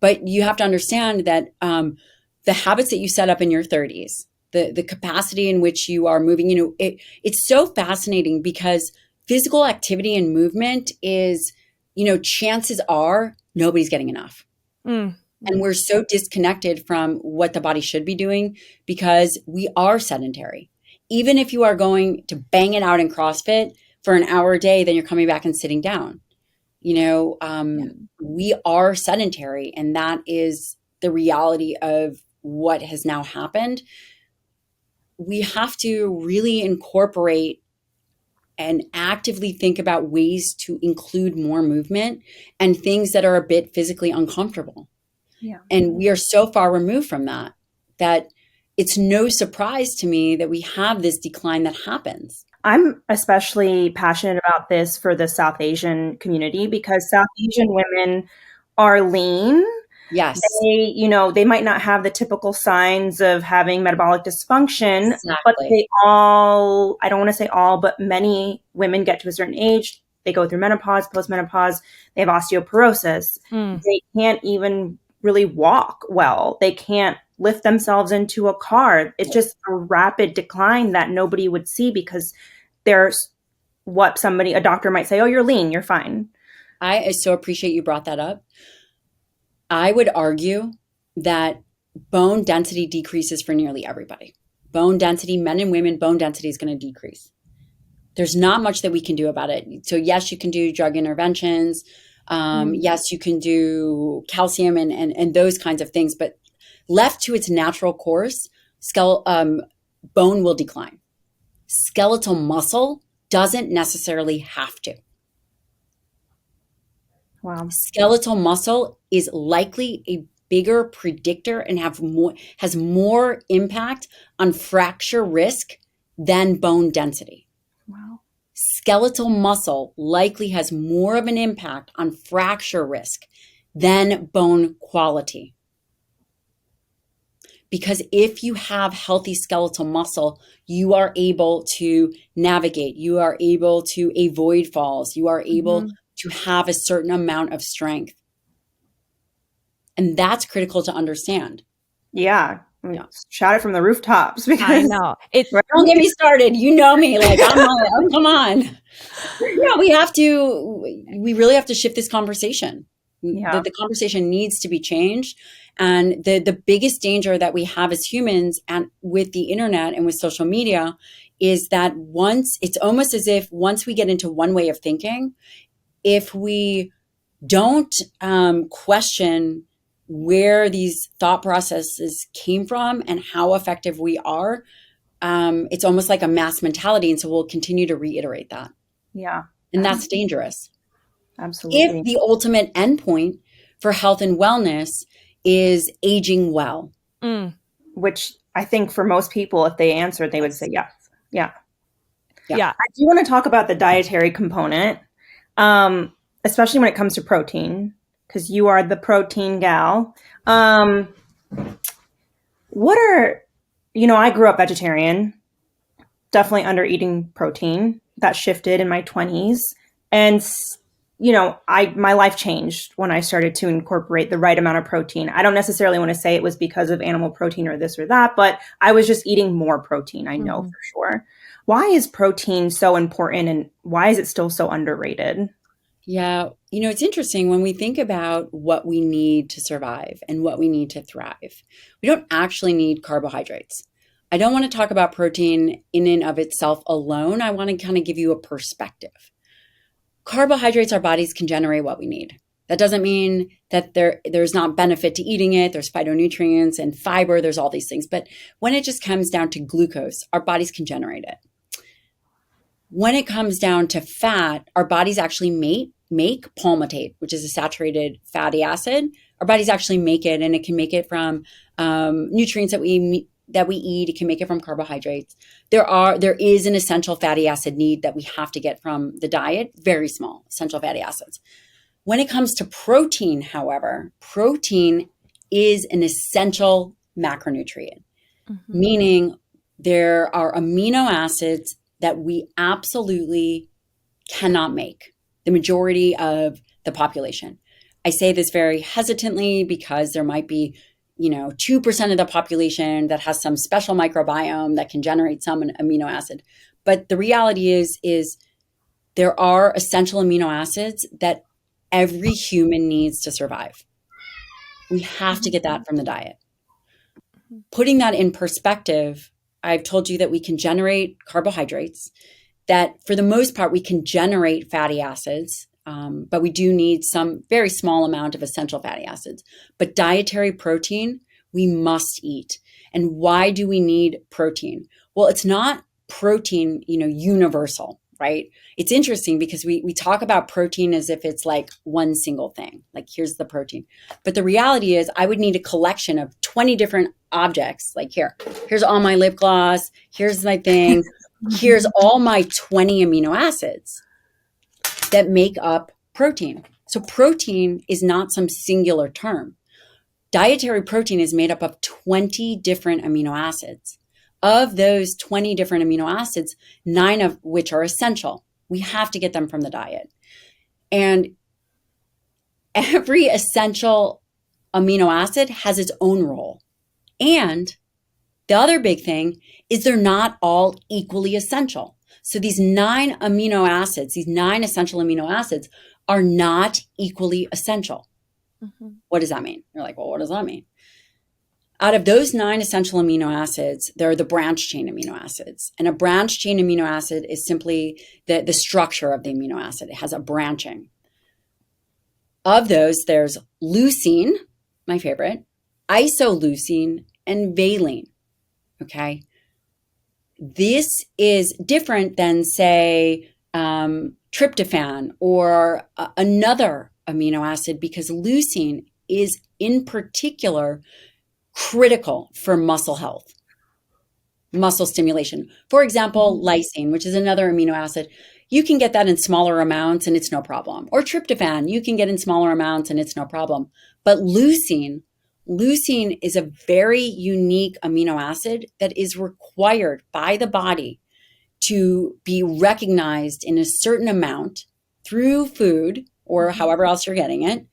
But you have to understand that the habits that you set up in your 30s, the capacity in which you are moving, it's so fascinating because physical activity and movement is, chances are nobody's getting enough. And we're so disconnected from what the body should be doing because we are sedentary. Even if you are going to bang it out in CrossFit for an hour a day, then you're coming back and sitting down. We are sedentary, and that is the reality of what has now happened. We have to really incorporate and actively think about ways to include more movement and things that are a bit physically uncomfortable.
Yeah.
And we are so far removed from that it's no surprise to me that we have this decline that happens.
I'm especially passionate about this for the South Asian community because South Asian women are lean.
Yes.
They might not have the typical signs of having metabolic dysfunction,
Exactly.
but I don't want to say all, but many women get to a certain age, they go through menopause, postmenopause, they have osteoporosis. They can't even really walk well. They can't lift themselves into a car. It's just a rapid decline that nobody would see because there's a doctor might say, oh, you're lean, you're fine.
I so appreciate you brought that up. I would argue that bone density decreases for nearly everybody. Bone density, men and women, bone density is going to decrease. There's not much that we can do about it. So yes, you can do drug interventions. Yes, you can do calcium and those kinds of things, but left to its natural course, bone will decline. Skeletal muscle doesn't necessarily have to.
Wow.
Skeletal muscle is likely a bigger predictor and has more impact on fracture risk than bone density.
Wow.
Skeletal muscle likely has more of an impact on fracture risk than bone quality. Because if you have healthy skeletal muscle, you are able to navigate, you are able to avoid falls, you are able to have a certain amount of strength. And that's critical to understand.
Yeah. Shout it from the rooftops because
I know.
Don't get me started. You know me. Like, come on. Yeah, we really have to shift this conversation.
Yeah.
The conversation needs to be changed. And the biggest danger that we have as humans and with the internet and with social media is that it's almost as if once we get into one way of thinking, if we don't question where these thought processes came from and how effective we are, it's almost like a mass mentality. And so we'll continue to reiterate that.
Yeah.
And that's dangerous.
Absolutely.
If the ultimate endpoint for health and wellness is aging well.
Which I think for most people, if they answered, they would say yes. Yeah.
Yeah.
I do want to talk about the dietary component, especially when it comes to protein, because you are the protein gal. I grew up vegetarian, definitely under eating protein. That shifted in my 20s. And, my life changed when I started to incorporate the right amount of protein. I don't necessarily want to say it was because of animal protein or this or that, but I was just eating more protein. I know for sure. Why is protein so important and why is it still so underrated?
Yeah. It's interesting when we think about what we need to survive and what we need to thrive. We don't actually need carbohydrates. I don't want to talk about protein in and of itself alone. I want to kind of give you a perspective. Carbohydrates, our bodies can generate what we need. That doesn't mean that there's not benefit to eating it. There's phytonutrients and fiber. There's all these things. But when it just comes down to glucose, our bodies can generate it. When it comes down to fat, our bodies actually make palmitate, which is a saturated fatty acid. Our bodies actually make it, and it can make it from nutrients that we eat. It can make it from carbohydrates. There is an essential fatty acid need that we have to get from the diet, very small essential fatty acids. When it comes to protein, however, protein is an essential macronutrient, meaning there are amino acids that we absolutely cannot make, the majority of the population. I say this very hesitantly because there might be 2% of the population that has some special microbiome that can generate some amino acid. But the reality is there are essential amino acids that every human needs to survive. We have to get that from the diet. Putting that in perspective, I've told you that we can generate carbohydrates, that for the most part, we can generate fatty acids, but we do need some very small amount of essential fatty acids. But dietary protein, we must eat. And why do we need protein? Well, it's not protein, universal, right? It's interesting because we talk about protein as if it's like one single thing, like here's the protein. But the reality is I would need a collection of 20 different objects. Like here's all my lip gloss. Here's my thing. Here's all my 20 amino acids that make up protein. So protein is not some singular term. Dietary protein is made up of 20 different amino acids. Of those 20 different amino acids, 9 of which are essential. We have to get them from the diet. And every essential amino acid has its own role. And the other big thing is they're not all equally essential. So these 9 amino acids, these 9 essential amino acids are not equally essential. Mm-hmm. What does that mean? You're like, well, what does that mean? Out of those 9 essential amino acids, there are the branch chain amino acids. And a branch chain amino acid is simply the structure of the amino acid. It has a branching. Of those, there's leucine, my favorite, isoleucine, and valine. Okay? This is different than, say, tryptophan or another amino acid because leucine is in particular critical for muscle health, muscle stimulation. For example, lysine, which is another amino acid, you can get that in smaller amounts and it's no problem. Or tryptophan, you can get in smaller amounts and it's no problem. But leucine is a very unique amino acid that is required by the body to be recognized in a certain amount through food or however else you're getting it,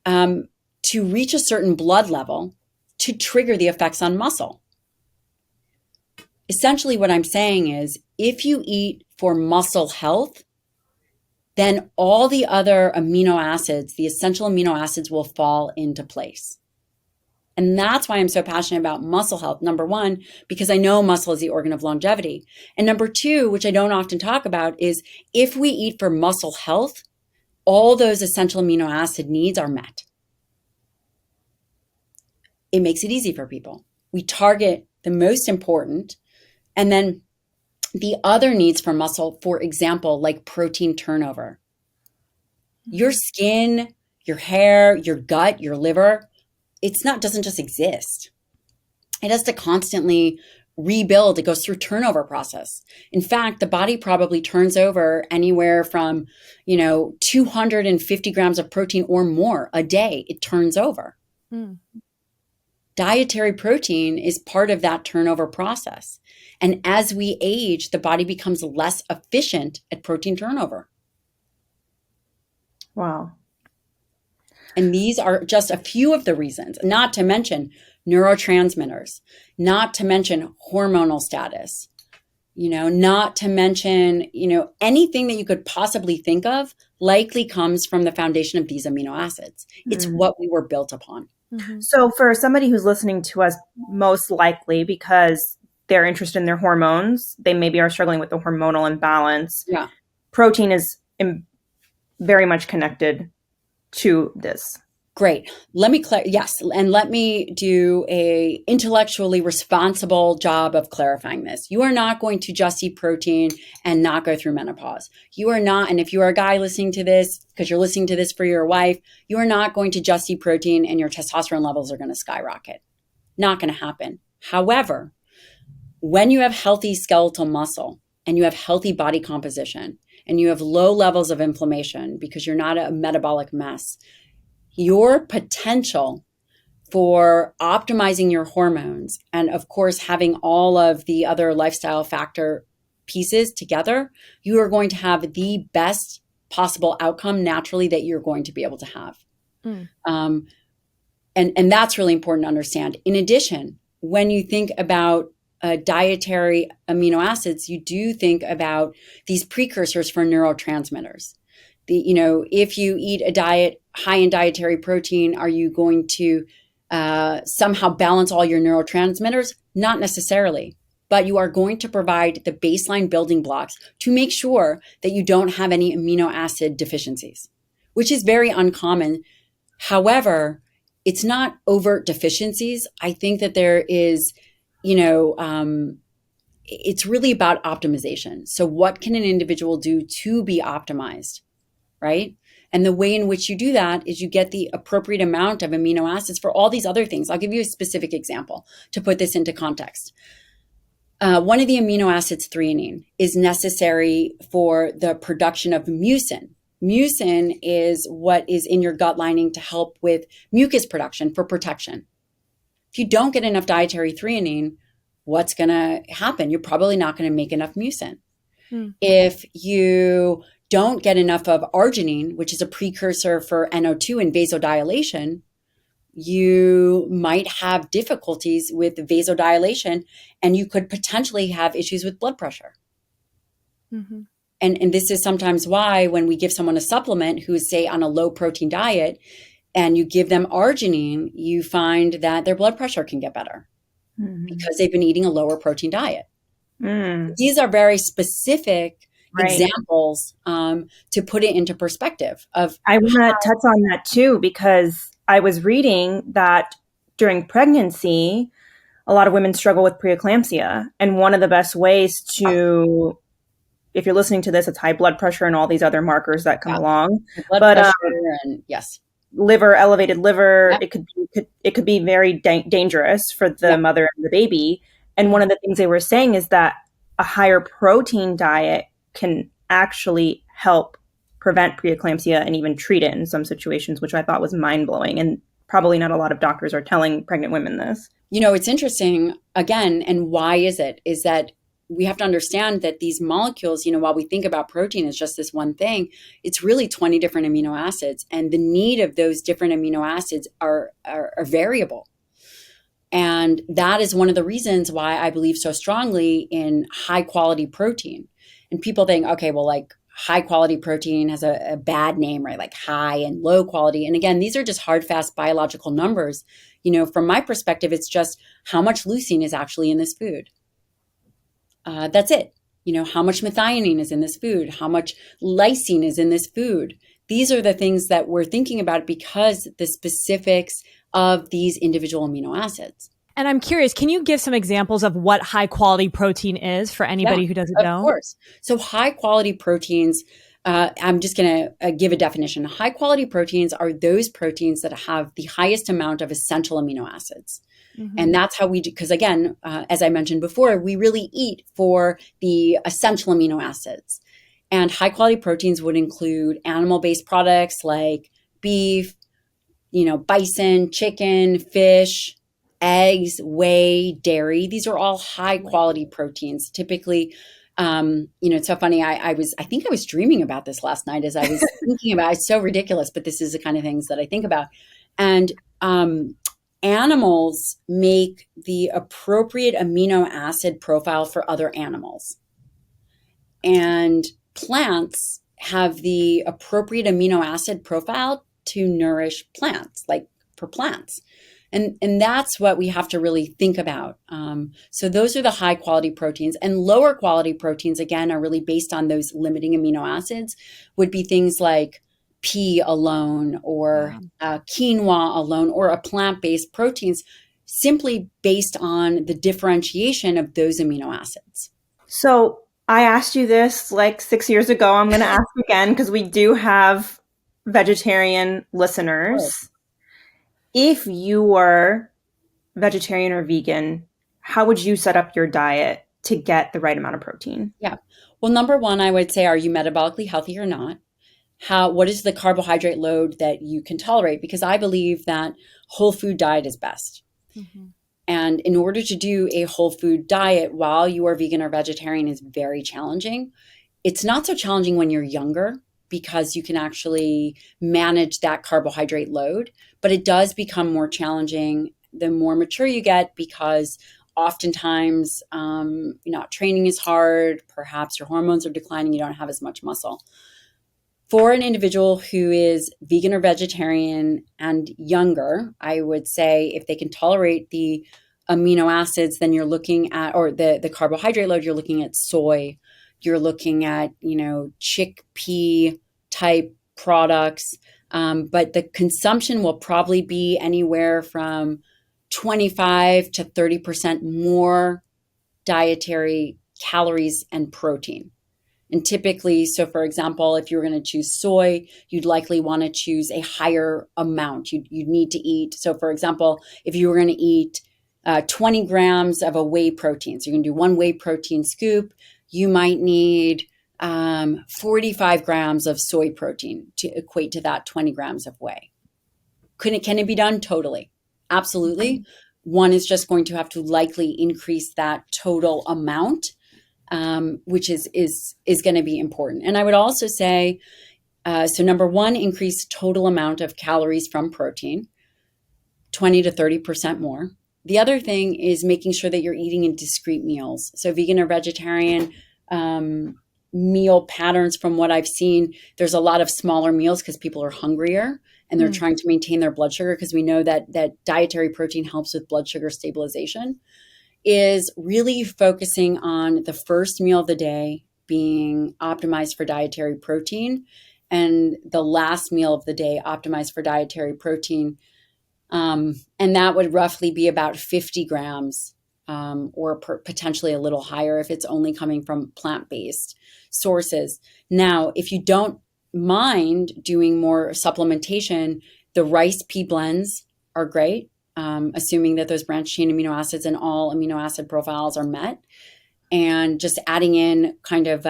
to reach a certain blood level to trigger the effects on muscle. Essentially, what I'm saying is if you eat for muscle health, then all the other amino acids, the essential amino acids, will fall into place. And that's why I'm so passionate about muscle health. Number one, because I know muscle is the organ of longevity. And number two, which I don't often talk about, is if we eat for muscle health, all those essential amino acid needs are met. It makes it easy for people. We target the most important, and then the other needs for muscle, for example, like protein turnover. Your skin, your hair, your gut, your liver, doesn't just exist. It has to constantly rebuild. It goes through turnover process. In fact, the body probably turns over anywhere from, 250 grams of protein or more a day. It turns over. Dietary protein is part of that turnover process. And as we age, the body becomes less efficient at protein turnover.
Wow.
And these are just a few of the reasons, not to mention neurotransmitters, not to mention hormonal status, not to mention, anything that you could possibly think of likely comes from the foundation of these amino acids. It's what we were built upon.
Mm-hmm. So for somebody who's listening to us, most likely because they're interested in their hormones, they maybe are struggling with the hormonal imbalance.
Yeah.
Protein is very much connected to this.
Great. Let me yes, and let me do a intellectually responsible job of clarifying this. You are not going to just eat protein and not go through menopause. You are not, and if you are a guy listening to this, because you're listening to this for your wife, you are not going to just eat protein and your testosterone levels are going to skyrocket. Not going to happen. However, when you have healthy skeletal muscle and you have healthy body composition and you have low levels of inflammation because you're not a metabolic mess, your potential for optimizing your hormones and, of course, having all of the other lifestyle factor pieces together, you are going to have the best possible outcome naturally that you're going to be able to have. And that's really important to understand. In addition, when you think about dietary amino acids, you do think about these precursors for neurotransmitters. If you eat a diet high in dietary protein, are you going to somehow balance all your neurotransmitters? Not necessarily, but you are going to provide the baseline building blocks to make sure that you don't have any amino acid deficiencies, which is very uncommon. However, it's not overt deficiencies. I think that there is, it's really about optimization. So what can an individual do to be optimized, right? And the way in which you do that is you get the appropriate amount of amino acids for all these other things. I'll give you a specific example to put this into context. One of the amino acids, threonine, is necessary for the production of mucin. Mucin is what is in your gut lining to help with mucus production for protection. If you don't get enough dietary threonine, what's going to happen? You're probably not going to make enough mucin. If you don't get enough of arginine, which is a precursor for NO2 and vasodilation, you might have difficulties with vasodilation, and you could potentially have issues with blood pressure. Mm-hmm. And this is sometimes why when we give someone a supplement who is, say, on a low protein diet, and you give them arginine, you find that their blood pressure can get better because they've been eating a lower protein diet. These are very specific examples to put it into perspective of.
I want to touch on that too, because I was reading that during pregnancy, a lot of women struggle with preeclampsia. And one of the best ways to, if you're listening to this, it's high blood pressure and all these other markers that come along.
Blood pressure and yes.
Elevated liver, it could be very dangerous for the mother and the baby. And one of the things they were saying is that a higher protein diet can actually help prevent preeclampsia and even treat it in some situations, which I thought was mind-blowing. And probably not a lot of doctors are telling pregnant women this.
It's interesting, again, and why is it? Is that we have to understand that these molecules, while we think about protein as just this one thing, it's really 20 different amino acids. And the need of those different amino acids are variable. And that is one of the reasons why I believe so strongly in high quality protein. And people think, okay, well, like high quality protein has a bad name, right? Like high and low quality. And again, these are just hard, fast biological numbers. From my perspective, it's just how much leucine is actually in this food. That's it. How much methionine is in this food, how much lysine is in this food. These are the things that we're thinking about because the specifics of these individual amino acids.
And I'm curious, can you give some examples of what high quality protein is for anybody who doesn't know?
Of course. So high quality proteins, I'm just going to give a definition. High quality proteins are those proteins that have the highest amount of essential amino acids. And that's how we do, because again, as I mentioned before, we really eat for the essential amino acids. And high quality proteins would include animal-based products like beef, bison, chicken, fish, eggs, whey, dairy. These are all high quality proteins. Typically, it's so funny. I think I was dreaming about this last night as I was thinking about it. It's so ridiculous, but this is the kind of things that I think about. And animals make the appropriate amino acid profile for other animals. And plants have the appropriate amino acid profile to nourish plants, like for plants. And that's what we have to really think about. So those are the high quality proteins, and lower quality proteins, again, are really based on those limiting amino acids, would be things like pea alone or quinoa alone or a plant-based proteins, simply based on the differentiation of those amino acids.
So I asked you this like 6 years ago. I'm going to ask again because we do have vegetarian listeners. If you were vegetarian or vegan, how would you set up your diet to get the right amount of protein?
Yeah. Well, number one, I would say, are you metabolically healthy or not? What is the carbohydrate load that you can tolerate? Because I believe that whole food diet is best. And in order to do a whole food diet while you are vegan or vegetarian is very challenging. It's not so challenging when you're younger because you can actually manage that carbohydrate load, but it does become more challenging the more mature you get because oftentimes training is hard, perhaps your hormones are declining, you don't have as much muscle. For an individual who is vegan or vegetarian and younger, I would say if they can tolerate the amino acids, then you're looking at, or the carbohydrate load, you're looking at soy, you're looking at, chickpea type products. But the consumption will probably be anywhere from 25 to 30% more dietary calories and protein. And typically, so for example, if you were going to choose soy, you'd likely want to choose a higher amount. You'd need to eat. So for example, if you were going to eat 20 grams of a whey protein, so you're going to do one whey protein scoop, you might need 45 grams of soy protein to equate to that 20 grams of whey. Can it be done? Totally. Absolutely. One is just going to have to likely increase that total amount, which is going to be important. And I would also say, so number one, increase total amount of calories from protein, 20 to 30% more. The other thing is making sure that you're eating in discrete meals. So vegan or vegetarian meal patterns, from what I've seen, there's a lot of smaller meals because people are hungrier and they're trying to maintain their blood sugar, because we know that dietary protein helps with blood sugar stabilization. Is really focusing on the first meal of the day being optimized for dietary protein, and the last meal of the day optimized for dietary protein. And that would roughly be about 50 grams, or potentially a little higher if it's only coming from plant-based sources. Now, if you don't mind doing more supplementation, the rice pea blends are great. Assuming that those branched chain amino acids and all amino acid profiles are met, and just adding in kind of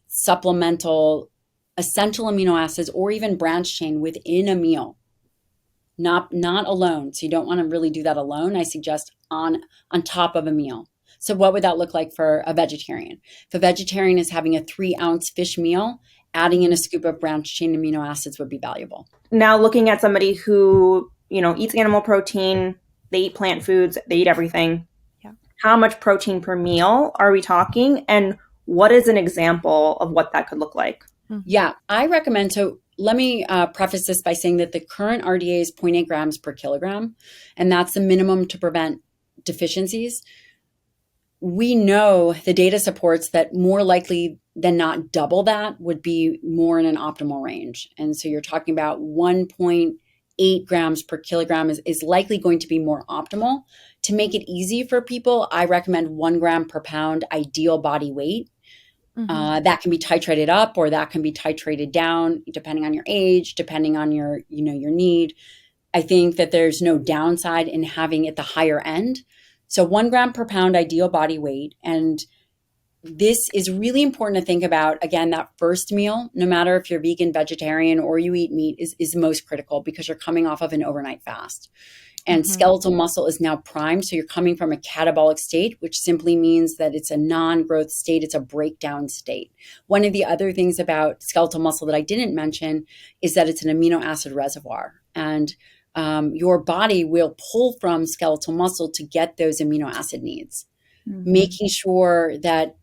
supplemental essential amino acids or even branched chain within a meal, not alone. So you don't want to really do that alone. I suggest on top of a meal. So what would that look like for a vegetarian? If a vegetarian is having a 3-ounce fish meal, adding in a scoop of branched chain amino acids would be valuable.
Now, looking at somebody who eats animal protein, they eat plant foods, they eat everything.
Yeah.
How much protein per meal are we talking? And what is an example of what that could look like?
Yeah, I recommend, so let me preface this by saying that the current RDA is 0.8 grams per kilogram, and that's the minimum to prevent deficiencies. We know the data supports that more likely than not double that would be more in an optimal range. And so you're talking about 1.8 grams per kilogram is likely going to be more optimal. To make it easy for people, I recommend 1 gram per pound ideal body weight. That can be titrated up or that can be titrated down, depending on your age, depending on your need. I think that there's no downside in having it the higher end. So 1 gram per pound ideal body weight. And this is really important to think about. Again, that first meal, no matter if you're vegan, vegetarian, or you eat meat, is most critical because you're coming off of an overnight fast. And skeletal muscle is now primed. So you're coming from a catabolic state, which simply means that it's a non-growth state. It's a breakdown state. One of the other things about skeletal muscle that I didn't mention is that it's an amino acid reservoir. And your body will pull from skeletal muscle to get those amino acid needs. Making sure that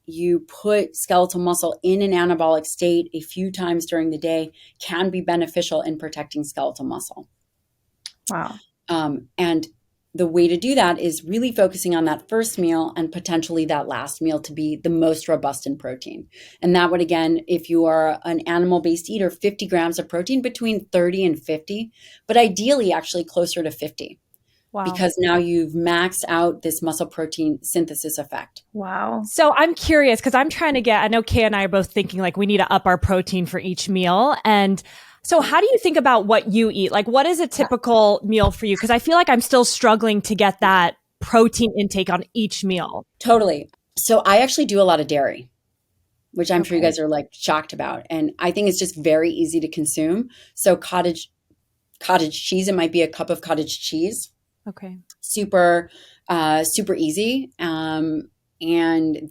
you put skeletal muscle in an anabolic state a few times during the day can be beneficial in protecting skeletal muscle.
Wow.
And the way to do that is really focusing on that first meal and potentially that last meal to be the most robust in protein. And that would, again, if you are an animal-based eater, 50 grams of protein, between 30 and 50, but ideally actually closer to 50.
Wow.
Because now you've maxed out this muscle protein synthesis effect.
Wow.
So I'm curious because I'm trying to I know Kay and I are both thinking like we need to up our protein for each meal. And so how do you think about what you eat? Like what is a typical meal for you? Because I feel like I'm still struggling to get that protein intake on each meal.
Totally. So I actually do a lot of dairy, which I'm sure you guys are like shocked about. And I think it's just very easy to consume. So cottage cheese, it might be a cup of cottage cheese.
Okay.
Super easy. And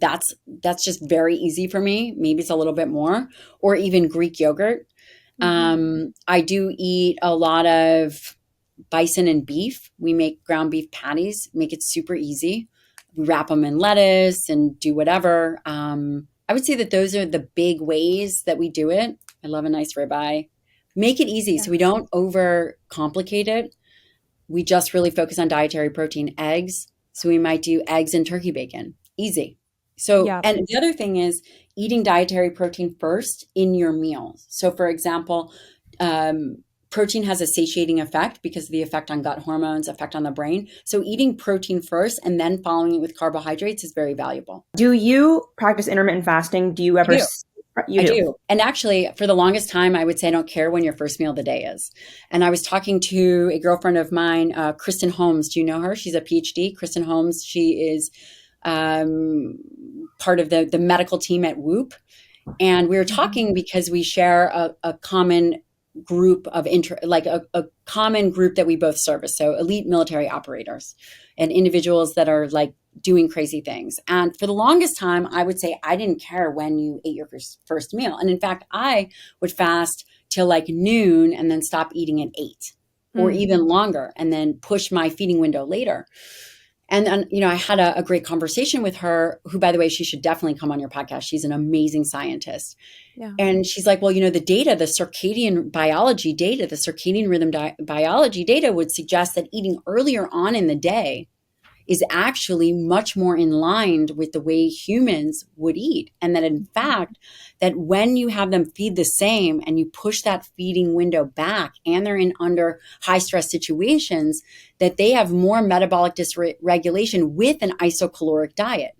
that's just very easy for me. Maybe it's a little bit more, or even Greek yogurt. I do eat a lot of bison and beef. We make ground beef patties, make it super easy. We wrap them in lettuce and do whatever. I would say that those are the big ways that we do it. I love a nice ribeye. Make it easy so we don't overcomplicate it. We just really focus on dietary protein. Eggs. So we might do eggs and turkey bacon. Easy. So, and the other thing is eating dietary protein first in your meals. So for example, protein has a satiating effect because of the effect on gut hormones, effect on the brain. So eating protein first and then following it with carbohydrates is very valuable.
Do you practice intermittent fasting? Do you ever?
I do. And actually, for the longest time, I would say I don't care when your first meal of the day is. And I was talking to a girlfriend of mine, Kristen Holmes. Do you know her? She's a PhD. Kristen Holmes. She is part of the medical team at Whoop. And we were talking because we share a common group of a common group that we both service. So elite military operators and individuals that are like doing crazy things. And for the longest time, I would say I didn't care when you ate your first meal. And in fact, I would fast till like noon and then stop eating at 8 or even longer and then push my feeding window later. And then, I had a great conversation with her, who, by the way, she should definitely come on your podcast. She's an amazing scientist. Yeah. And she's like, well, the data, the circadian biology data, the circadian rhythm biology data would suggest that eating earlier on in the day is actually much more in line with the way humans would eat. And that in fact, that when you have them feed the same and you push that feeding window back and they're in under high stress situations, that they have more metabolic dysregulation with an isocaloric diet.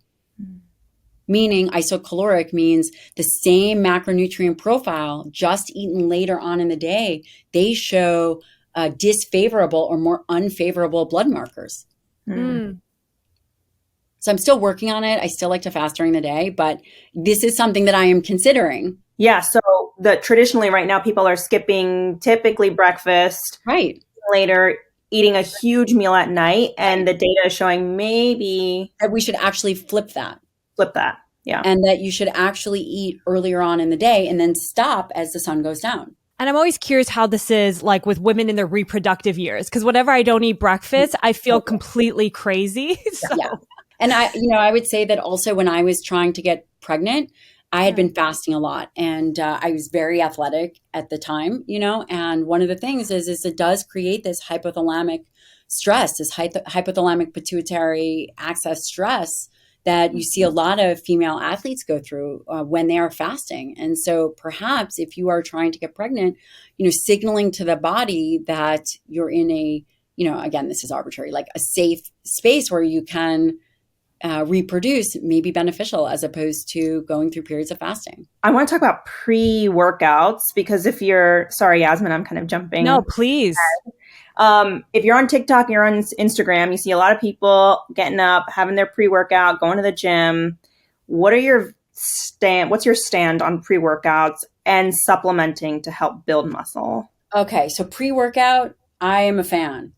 Meaning isocaloric means the same macronutrient profile, just eaten later on in the day, they show disfavorable or more unfavorable blood markers. So I'm still working on it. I still like to fast during the day, but this is something that I am considering.
Yeah. So traditionally right now, people are skipping typically breakfast.
Right.
Later, eating a huge meal at night. And the data is showing maybe
that we should actually flip that.
Yeah.
And that you should actually eat earlier on in the day and then stop as the sun goes down.
And I'm always curious how this is like with women in their reproductive years. Because whenever I don't eat breakfast, I feel completely crazy. So.
Yeah. And I would say that also when I was trying to get pregnant, I had been fasting a lot and I was very athletic at the time, and one of the things is it does create this hypothalamic stress, this hypothalamic pituitary axis stress that you see a lot of female athletes go through when they are fasting. And so perhaps if you are trying to get pregnant, signaling to the body that you're in a, again, this is arbitrary, like a safe space where you can reproduce may be beneficial as opposed to going through periods of fasting.
I want to talk about pre-workouts because sorry, Yasmin, I'm kind of jumping.
No, please.
If you're on TikTok, you're on Instagram, you see a lot of people getting up, having their pre-workout, going to the gym. What's your stand on pre-workouts and supplementing to help build muscle?
Okay. So pre-workout, I am a fan.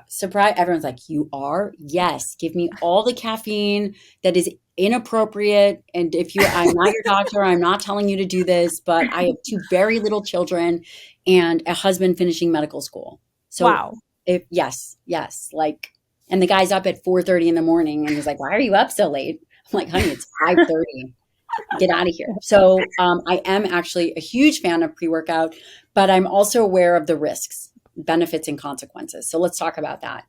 Surprise. Everyone's like, you are? Yes. Give me all the caffeine that is inappropriate. And I'm not your doctor, I'm not telling you to do this, but I have 2 very little children and a husband finishing medical school. So
wow.
Yes. Like, and the guy's up at 4:30 in the morning and he's like, why are you up so late? I'm like, honey, it's 5:30. Get out of here. So I am actually a huge fan of pre-workout, but I'm also aware of the risks, benefits, and consequences. So let's talk about that.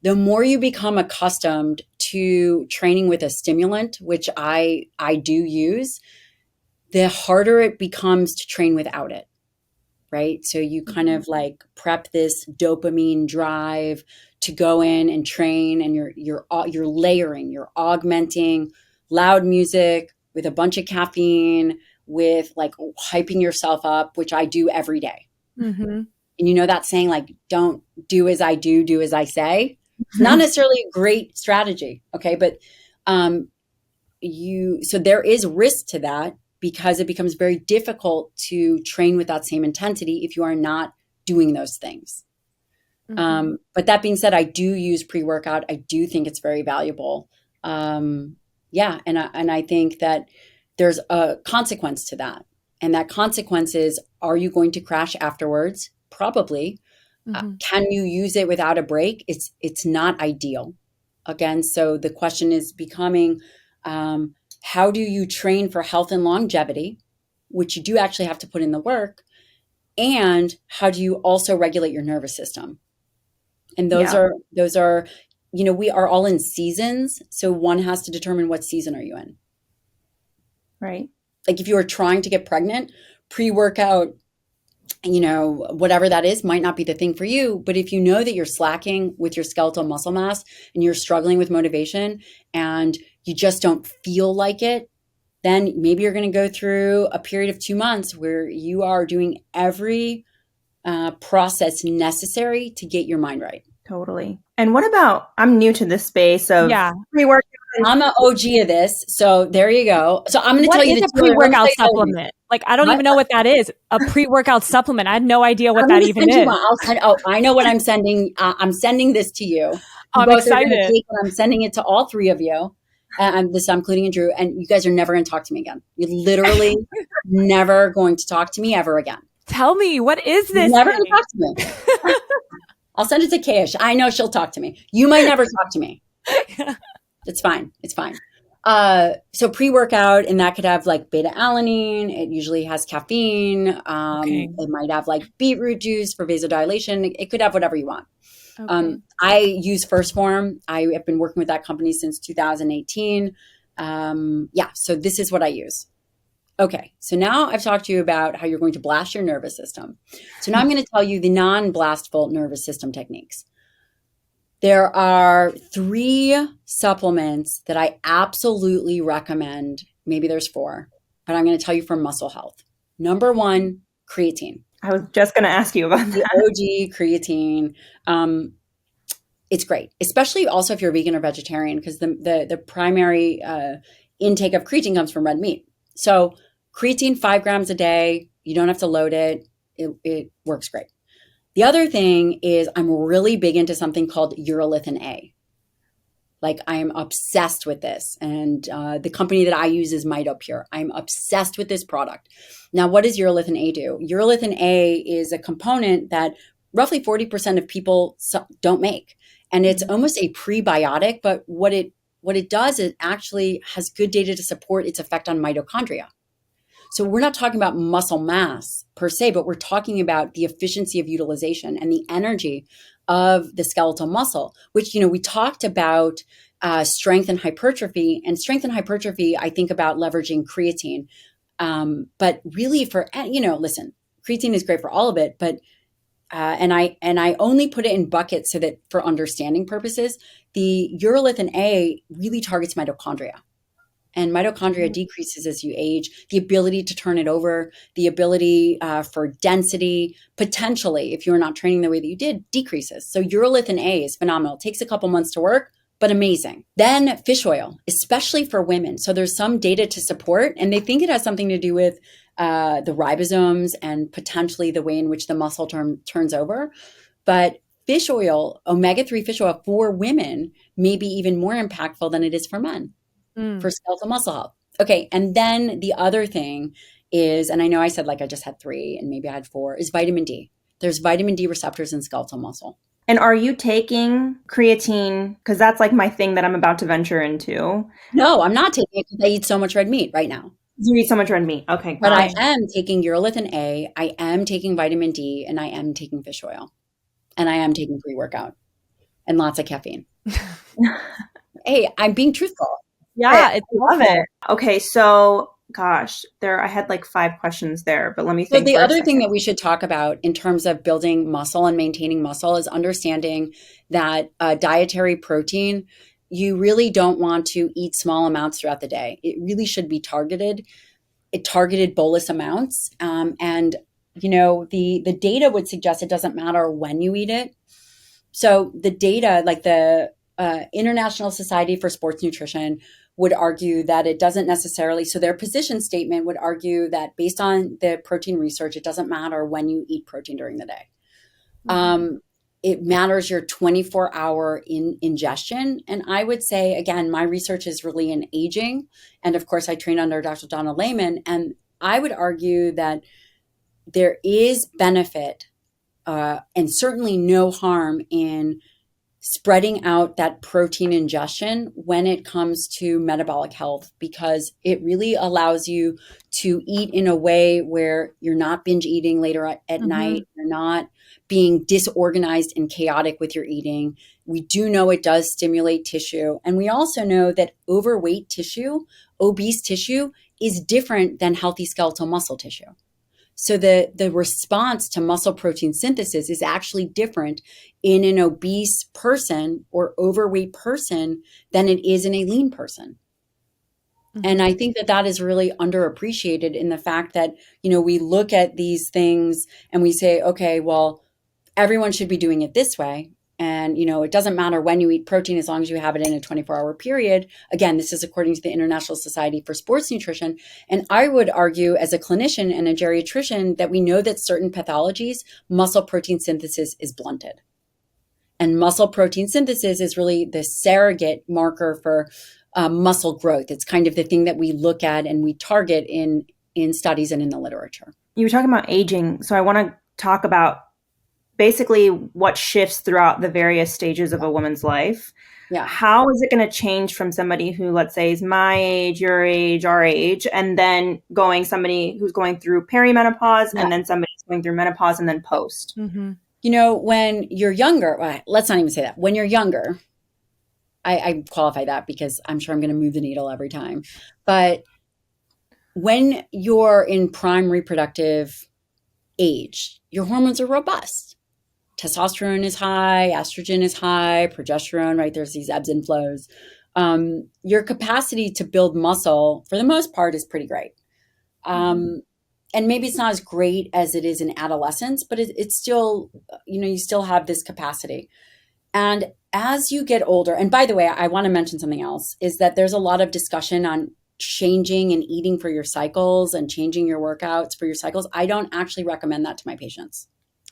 The more you become accustomed to training with a stimulant, which I do use, the harder it becomes to train without it. Right. So you kind of like prep this dopamine drive to go in and train, and you're layering, you're augmenting loud music with a bunch of caffeine, with like hyping yourself up, which I do every day. Mm-hmm. And that saying, like, don't do as I do as I say. It's not necessarily a great strategy. Okay. But so there is risk to that, because it becomes very difficult to train with that same intensity if you are not doing those things. Mm-hmm. But that being said, I do use pre-workout. I do think it's very valuable. And I think that there's a consequence to that. And that consequence is, are you going to crash afterwards? Probably. Mm-hmm. Can you use it without a break? It's not ideal. Again, so the question is becoming, how do you train for health and longevity? which you do actually have to put in the work, and how do you also regulate your nervous system? And those are, we are all in seasons. So one has to determine what season are you in.
Right.
Like if you are trying to get pregnant, pre-workout, whatever that is might not be the thing for you. But if you know that you're slacking with your skeletal muscle mass and you're struggling with motivation and you just don't feel like it, then maybe you're going to go through a period of 2 months where you are doing every process necessary to get your mind right.
Totally. And what about, I'm new to this space of pre-workout.
I'm an OG of this. So there you go. So I'm going to tell you
the pre-workout supplement. Like, I don't even know what that is. A pre-workout supplement. I had no idea what that even is.
I know what I'm sending. I'm sending this to you.
I'm excited.
I'm sending it to all three of you. I'm including Drew. And you guys are never going to talk to me again. You're literally never going to talk to me ever again.
Tell me, what is this?
Never going to talk to me. I'll send it to Keish. I know she'll talk to me. You might never talk to me. It's fine. It's fine. So pre-workout, and that could have like beta alanine. It usually has caffeine. It might have like beetroot juice for vasodilation. It could have whatever you want. Okay. I use First Form. I have been working with that company since 2018. So this is what I use. Okay, so now I've talked to you about how you're going to blast your nervous system. So now I'm going to tell you the non-blastful nervous system techniques. There are 3 supplements that I absolutely recommend. Maybe there's 4, but I'm going to tell you for muscle health. Number 1, creatine.
I was just going to ask you about that.
The OG creatine. It's great, especially also if you're vegan or vegetarian, because the primary intake of creatine comes from red meat. So creatine, 5 grams a day. You don't have to load it. It works great. The other thing is I'm really big into something called urolithin A. Like I am obsessed with this. And the company that I use is MitoPure. I'm obsessed with this product. Now, what does urolithin A do? Urolithin A is a component that roughly 40% of people don't make. And it's almost a prebiotic, but what it does, it actually has good data to support its effect on mitochondria. So we're not talking about muscle mass per se, but we're talking about the efficiency of utilization and the energy of the skeletal muscle, which, we talked about strength and hypertrophy. And strength and hypertrophy, I think about leveraging creatine. But really listen, creatine is great for all of it, but and I only put it in buckets so that for understanding purposes, the urolithin A really targets mitochondria. And mitochondria decreases as you age, the ability to turn it over, the ability for density, potentially, if you're not training the way that you did, decreases. So urolithin A is phenomenal. It takes a couple months to work, but amazing. Then fish oil, especially for women. So there's some data to support, and they think it has something to do with the ribosomes and potentially the way in which the muscle turns over. But fish oil, omega-3 fish oil for women may be even more impactful than it is for men. For skeletal muscle health. Okay. And then the other thing is, and I know I said like I just had 3 and maybe I had 4, is vitamin D. There's vitamin D receptors in skeletal muscle.
And are you taking creatine? Because that's like my thing that I'm about to venture into.
No, I'm not taking it because I eat so much red meat right now.
You eat so much red meat. Okay.
But I am taking urolithin A, I am taking vitamin D, and I am taking fish oil. And I am taking pre-workout and lots of caffeine. Hey, I'm being truthful.
Yeah, I love it. Okay, so gosh, I had like 5 questions there, but let me think.
So the other thing that we should talk about in terms of building muscle and maintaining muscle is understanding that dietary protein, you really don't want to eat small amounts throughout the day. It really should be targeted bolus amounts. And the data would suggest it doesn't matter when you eat it. So the data, like the International Society for Sports Nutrition, would argue that it doesn't necessarily, so their position statement would argue that based on the protein research, it doesn't matter when you eat protein during the day. It matters your 24-hour ingestion. And I would say, again, my research is really in aging. And of course, I trained under Dr. Donna Lehman. And I would argue that there is benefit and certainly no harm in spreading out that protein ingestion when it comes to metabolic health, because it really allows you to eat in a way where you're not binge eating later at night. You're not being disorganized and chaotic with your eating. We do know it does stimulate tissue. And we also know that overweight tissue, obese tissue, is different than healthy skeletal muscle tissue. So the response to muscle protein synthesis is actually different in an obese person or overweight person than it is in a lean person. And I think that is really underappreciated in the fact that, we look at these things and we say, okay, well, everyone should be doing it this way. And, it doesn't matter when you eat protein as long as you have it in a 24-hour period. Again, this is according to the International Society for Sports Nutrition. And I would argue as a clinician and a geriatrician that we know that certain pathologies, muscle protein synthesis is blunted. And muscle protein synthesis is really the surrogate marker for muscle growth. It's kind of the thing that we look at and we target in studies and in the literature.
You were talking about aging. So I want to talk about basically what shifts throughout the various stages of a woman's life.
Yeah.
How is it going to change from somebody who, let's say, is my age, your age, our age, and then somebody who's going through perimenopause, and then somebody who's going through menopause and then post?
Mm-hmm.
When you're younger, well, let's not even say that. When you're younger, I qualify that because I'm sure I'm going to move the needle every time. But when you're in prime reproductive age, your hormones are robust. Testosterone is high, estrogen is high, progesterone, right? There's these ebbs and flows. Your capacity to build muscle, for the most part, is pretty great. And maybe it's not as great as it is in adolescence, but it's still, you still have this capacity. And as you get older, and by the way, I want to mention something else, is that there's a lot of discussion on changing and eating for your cycles and changing your workouts for your cycles. I don't actually recommend that to my patients.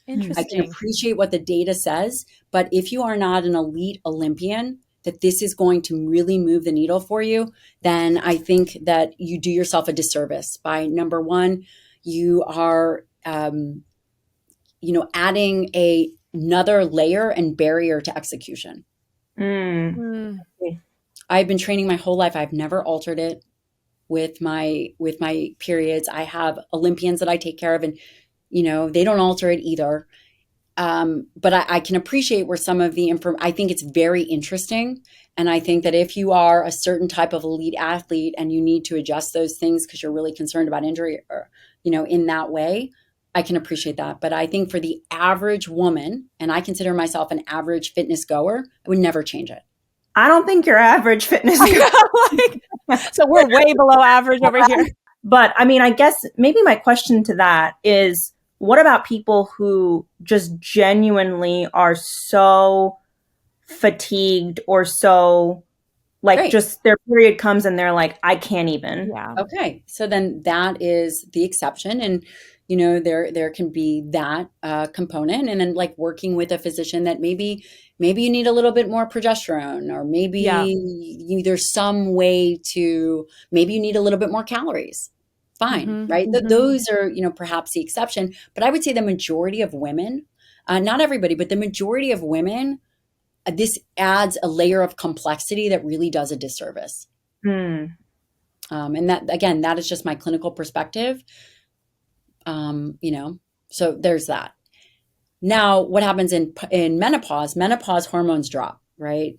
Interesting.
I can appreciate what the data says, but if you are not an elite Olympian, that this is going to really move the needle for you, then I think that you do yourself a disservice by, number one, you are, adding another layer and barrier to execution. I've been training my whole life. I've never altered it with my periods. I have Olympians that I take care of, and they don't alter it either. But I can appreciate where some of the I think it's very interesting. And I think that if you are a certain type of elite athlete and you need to adjust those things because you're really concerned about injury or, in that way, I can appreciate that. But I think for the average woman, and I consider myself an average fitness goer, I would never change it.
I don't think you're average fitness goer.
So we're way below average over here.
But I mean, I guess maybe my question to that is, what about people who just genuinely are so fatigued or so just their period comes and they're like, I can't even.
Yeah.
Okay. So then that is the exception. And, there can be that component. And then working with a physician that maybe you need a little bit more progesterone, or maybe there's some way to, maybe you need a little bit more calories. Fine, right? Those are, perhaps the exception. But I would say the majority of women, not everybody, but the majority of women, this adds a layer of complexity that really does a disservice. And that, again, that is just my clinical perspective. So there's that. Now, what happens in menopause? Menopause hormones drop, right?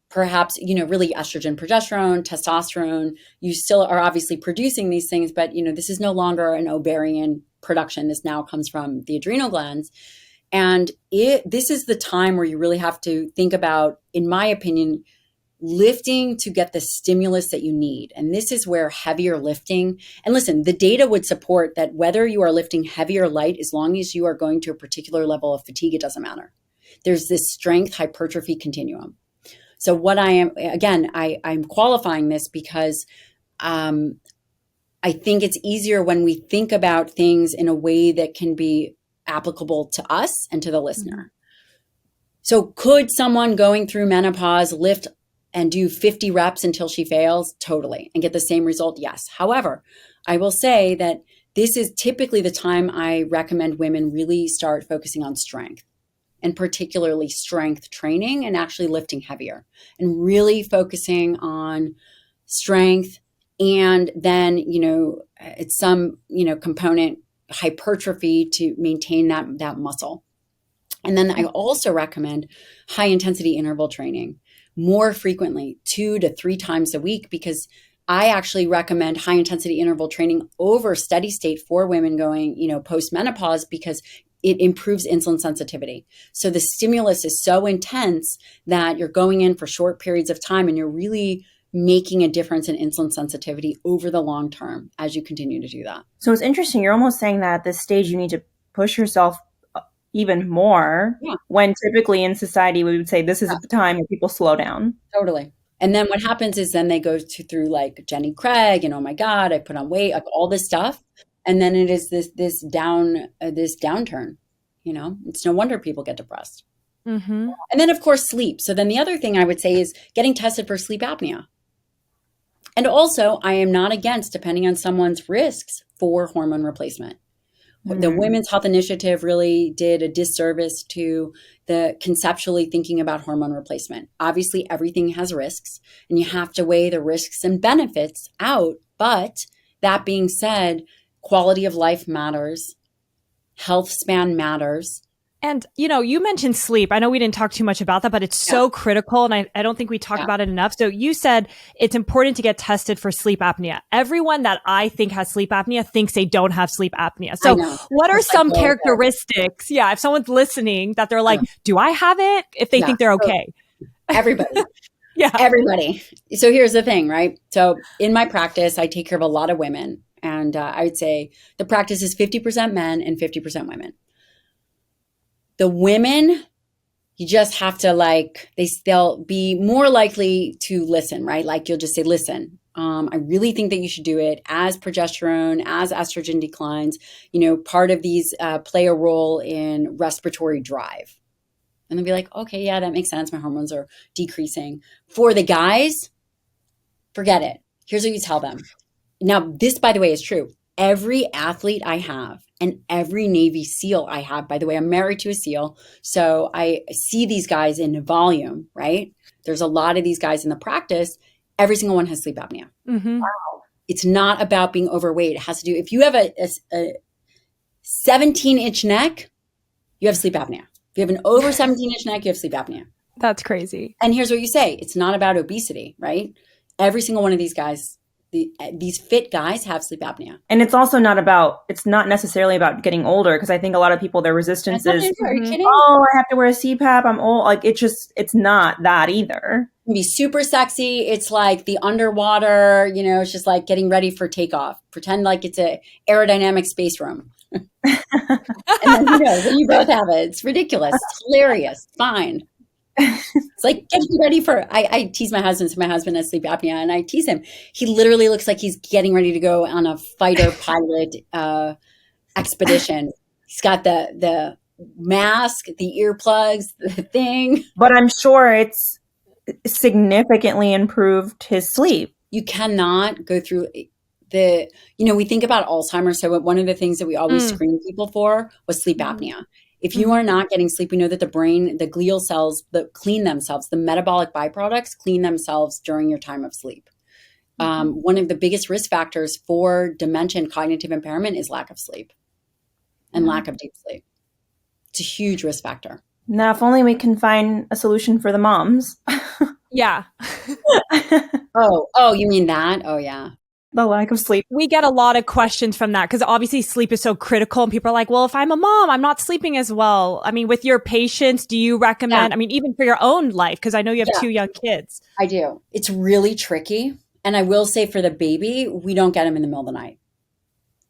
Perhaps, really estrogen, progesterone, testosterone, you still are obviously producing these things, but, this is no longer an ovarian production. This now comes from the adrenal glands. And this is the time where you really have to think about, in my opinion, lifting to get the stimulus that you need. And this is where heavier lifting, and listen, the data would support that whether you are lifting heavy or light, as long as you are going to a particular level of fatigue, it doesn't matter. There's this strength hypertrophy continuum. So what I am, again, I'm qualifying this because I think it's easier when we think about things in a way that can be applicable to us and to the listener. So could someone going through menopause lift and do 50 reps until she fails? Totally. And get the same result? Yes. However, I will say that this is typically the time I recommend women really start focusing on strength. and particularly strength training and actually lifting heavier and really focusing on strength. And then, it's some, component hypertrophy to maintain that muscle. And then I also recommend high intensity interval training more frequently, 2 to 3 times a week, because I actually recommend high intensity interval training over steady state for women going, post menopause, because it improves insulin sensitivity. So the stimulus is so intense that you're going in for short periods of time and you're really making a difference in insulin sensitivity over the long term as you continue to do that.
So it's interesting. You're almost saying that at this stage, you need to push yourself even more, when typically in society, we would say this is the time when people slow down.
Totally. And then what happens is then they go through like Jenny Craig and, oh my God, I put on weight, like all this stuff. And then it is this downturn, it's no wonder people get depressed. Mm-hmm. And then of course, sleep. So then the other thing I would say is getting tested for sleep apnea. And also I am not against, depending on someone's risks, for hormone replacement. Mm-hmm. The Women's Health Initiative really did a disservice to the conceptually thinking about hormone replacement. Obviously, everything has risks and you have to weigh the risks and benefits out. But that being said, quality of life matters. Health span matters.
And, you mentioned sleep. I know we didn't talk too much about that, but it's so critical. And I don't think we talk about it enough. So you said it's important to get tested for sleep apnea. Everyone that I think has sleep apnea thinks they don't have sleep apnea. So what are some characteristics? Yeah. If someone's listening that they're like, do I have it? If they think they're okay.
Everybody. Everybody. So here's the thing, right? So in my practice, I take care of a lot of women. And I would say the practice is 50% men and 50% women. The women, you just have to they'll be more likely to listen, right? Like you'll just say, listen, I really think that you should do it as progesterone, as estrogen declines, part of these play a role in respiratory drive. And they'll be like, okay, yeah, that makes sense. My hormones are decreasing. For the guys, forget it. Here's what you tell them. Now, this, by the way, is true. Every athlete I have and every Navy SEAL I have, by the way, I'm married to a SEAL, so I see these guys in volume, right? There's a lot of these guys in the practice. Every single one has sleep apnea. Mm-hmm. Wow. It's not about being overweight. It has to do, if you have a 17-inch neck, you have sleep apnea. If you have an over 17-inch neck, you have sleep apnea.
That's crazy.
And here's what you say. It's not about obesity, right? Every single one of these guys, these fit guys have sleep apnea.
And it's also it's not necessarily about getting older, because I think a lot of people, their resistance is,
are you kidding?
Oh, I have to wear a CPAP, I'm old. Like it's not that either.
It can be super sexy. It's like the underwater, it's just like getting ready for takeoff. Pretend like it's a aerodynamic space room. And then then you both have it. It's ridiculous. It's hilarious. Fine. It's like getting ready for, I tease my husband, so my husband has sleep apnea, and I tease him. He literally looks like he's getting ready to go on a fighter pilot expedition. He's got the mask, the earplugs, the thing.
But I'm sure it's significantly improved his sleep.
You cannot go through we think about Alzheimer's. So one of the things that we always screen people for was sleep apnea. If you are not getting sleep, we know that the brain, the glial cells that clean themselves, the metabolic byproducts clean themselves during your time of sleep. One of the biggest risk factors for dementia and cognitive impairment is lack of sleep and lack of deep sleep. It's a huge risk factor.
Now, if only we can find a solution for the moms.
Yeah.
Oh, you mean that? Oh, yeah.
The lack of sleep.
We get a lot of questions from that because obviously sleep is so critical, and people are like, well, if I'm a mom, I'm not sleeping as well. I mean, with your patients, do you recommend, even for your own life, because I know you have 2 young kids.
I do. It's really tricky. And I will say for the baby, we don't get them in the middle of the night.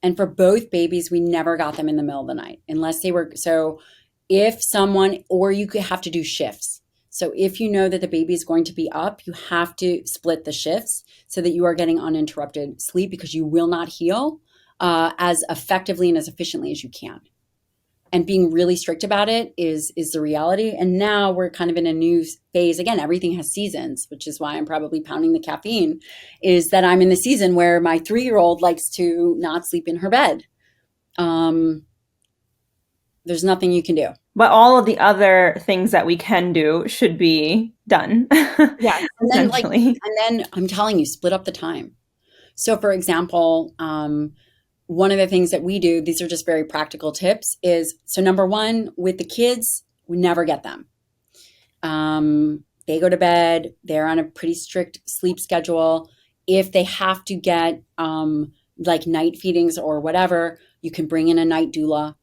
And for both babies, we never got them in the middle of the night unless they were, so if someone, or you could have to do shifts. So if you know that the baby is going to be up, you have to split the shifts so that you are getting uninterrupted sleep, because you will not heal as effectively and as efficiently as you can. And being really strict about it is the reality. And now we're kind of in a new phase. Again, everything has seasons, which is why I'm probably pounding the caffeine, is that I'm in the season where my 3-year-old likes to not sleep in her bed. There's nothing you can do.
But all of the other things that we can do should be done.
Yeah.
Essentially.
And then I'm telling you, split up the time. So for example, one of the things that we do, these are just very practical tips, is so number one, with the kids, we never get them. They go to bed, they're on a pretty strict sleep schedule. If they have to get like night feedings or whatever, you can bring in a night doula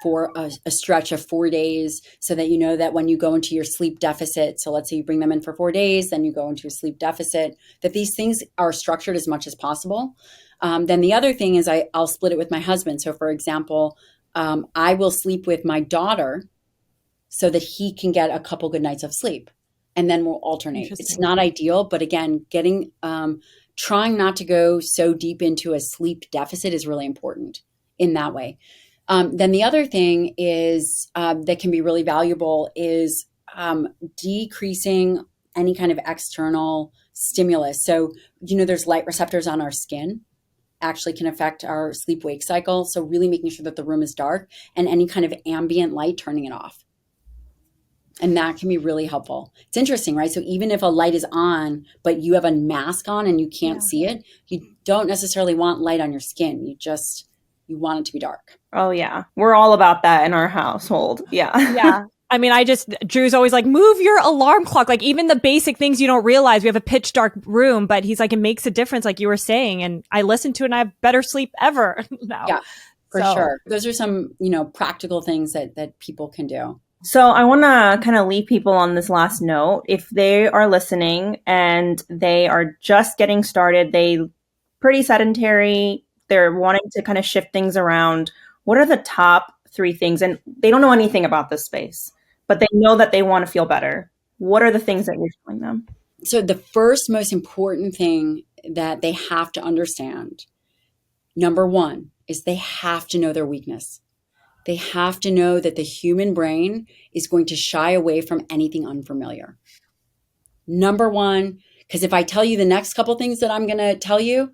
for a stretch of 4 days so that you know that when you go into your sleep deficit, so let's say you bring them in for 4 days, then you go into a sleep deficit, that these things are structured as much as possible. Then the other thing is I'll split it with my husband. So for example, I will sleep with my daughter so that he can get a couple good nights of sleep, and then we'll alternate. It's not ideal, but again, trying not to go so deep into a sleep deficit is really important in that way. Then the other thing is that can be really valuable is decreasing any kind of external stimulus. So, there's light receptors on our skin actually can affect our sleep-wake cycle. So really making sure that the room is dark and any kind of ambient light, turning it off. And that can be really helpful. It's interesting, right? So even if a light is on, but you have a mask on and you can't see it, you don't necessarily want light on your skin. You want it to be dark.
Oh yeah. We're all about that in our household. Yeah.
Yeah. I mean, Drew's always like, move your alarm clock. Like even the basic things you don't realize. We have a pitch dark room, but he's like, it makes a difference, like you were saying. And I listen to it and I have better sleep ever now.
Yeah, for sure. Those are some, practical things that people can do.
So I want to kind of leave people on this last note. If they are listening and they are just getting started, they pretty sedentary, they're wanting to kind of shift things around, what are the top 3 things? And they don't know anything about this space, but they know that they want to feel better. What are the things that you're telling them?
So the first most important thing that they have to understand, number one, is they have to know their weakness. They have to know that the human brain is going to shy away from anything unfamiliar. Number one, because if I tell you the next couple things that I'm going to tell you,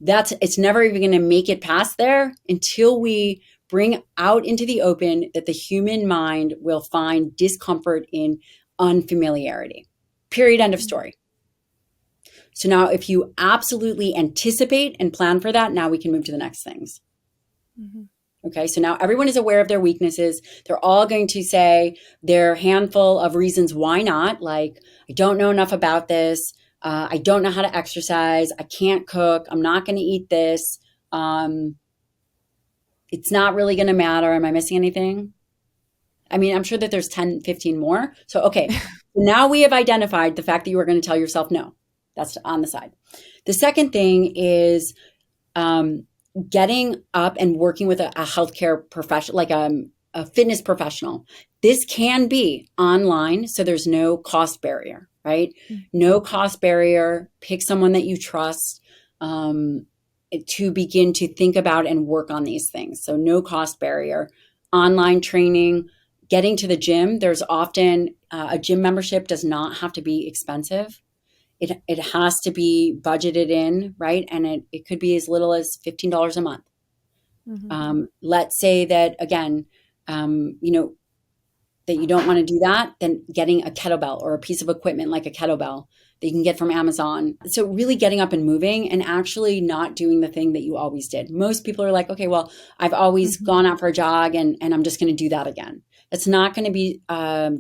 it's never even going to make it past there until we bring out into the open that the human mind will find discomfort in unfamiliarity. Period. End of story. So now if you absolutely anticipate and plan for that, now we can move to the next things. Mm-hmm. Okay, so now everyone is aware of their weaknesses. They're all going to say their handful of reasons why not, like, I don't know enough about this. I don't know how to exercise. I can't cook. I'm not going to eat this. It's not really going to matter. Am I missing anything? I mean, I'm sure that there's 10, 15 more. So, okay, now we have identified the fact that you are going to tell yourself no. That's on the side. The second thing is getting up and working with a healthcare professional, like a fitness professional. This can be online, so there's no cost barrier, right? Mm-hmm. No cost barrier. Pick someone that you trust to begin to think about and work on these things. So no cost barrier. Online training, getting to the gym. There's often a gym membership does not have to be expensive. It has to be budgeted in, right? And it could be as little as $15 a month. Mm-hmm. Let's say that, again, that you don't want to do that, then getting a kettlebell or a piece of equipment like a kettlebell that you can get from Amazon. So really getting up and moving and actually not doing the thing that you always did. Most people are like, okay, well, I've always gone out for a jog and I'm just going to do that again. That's not going to be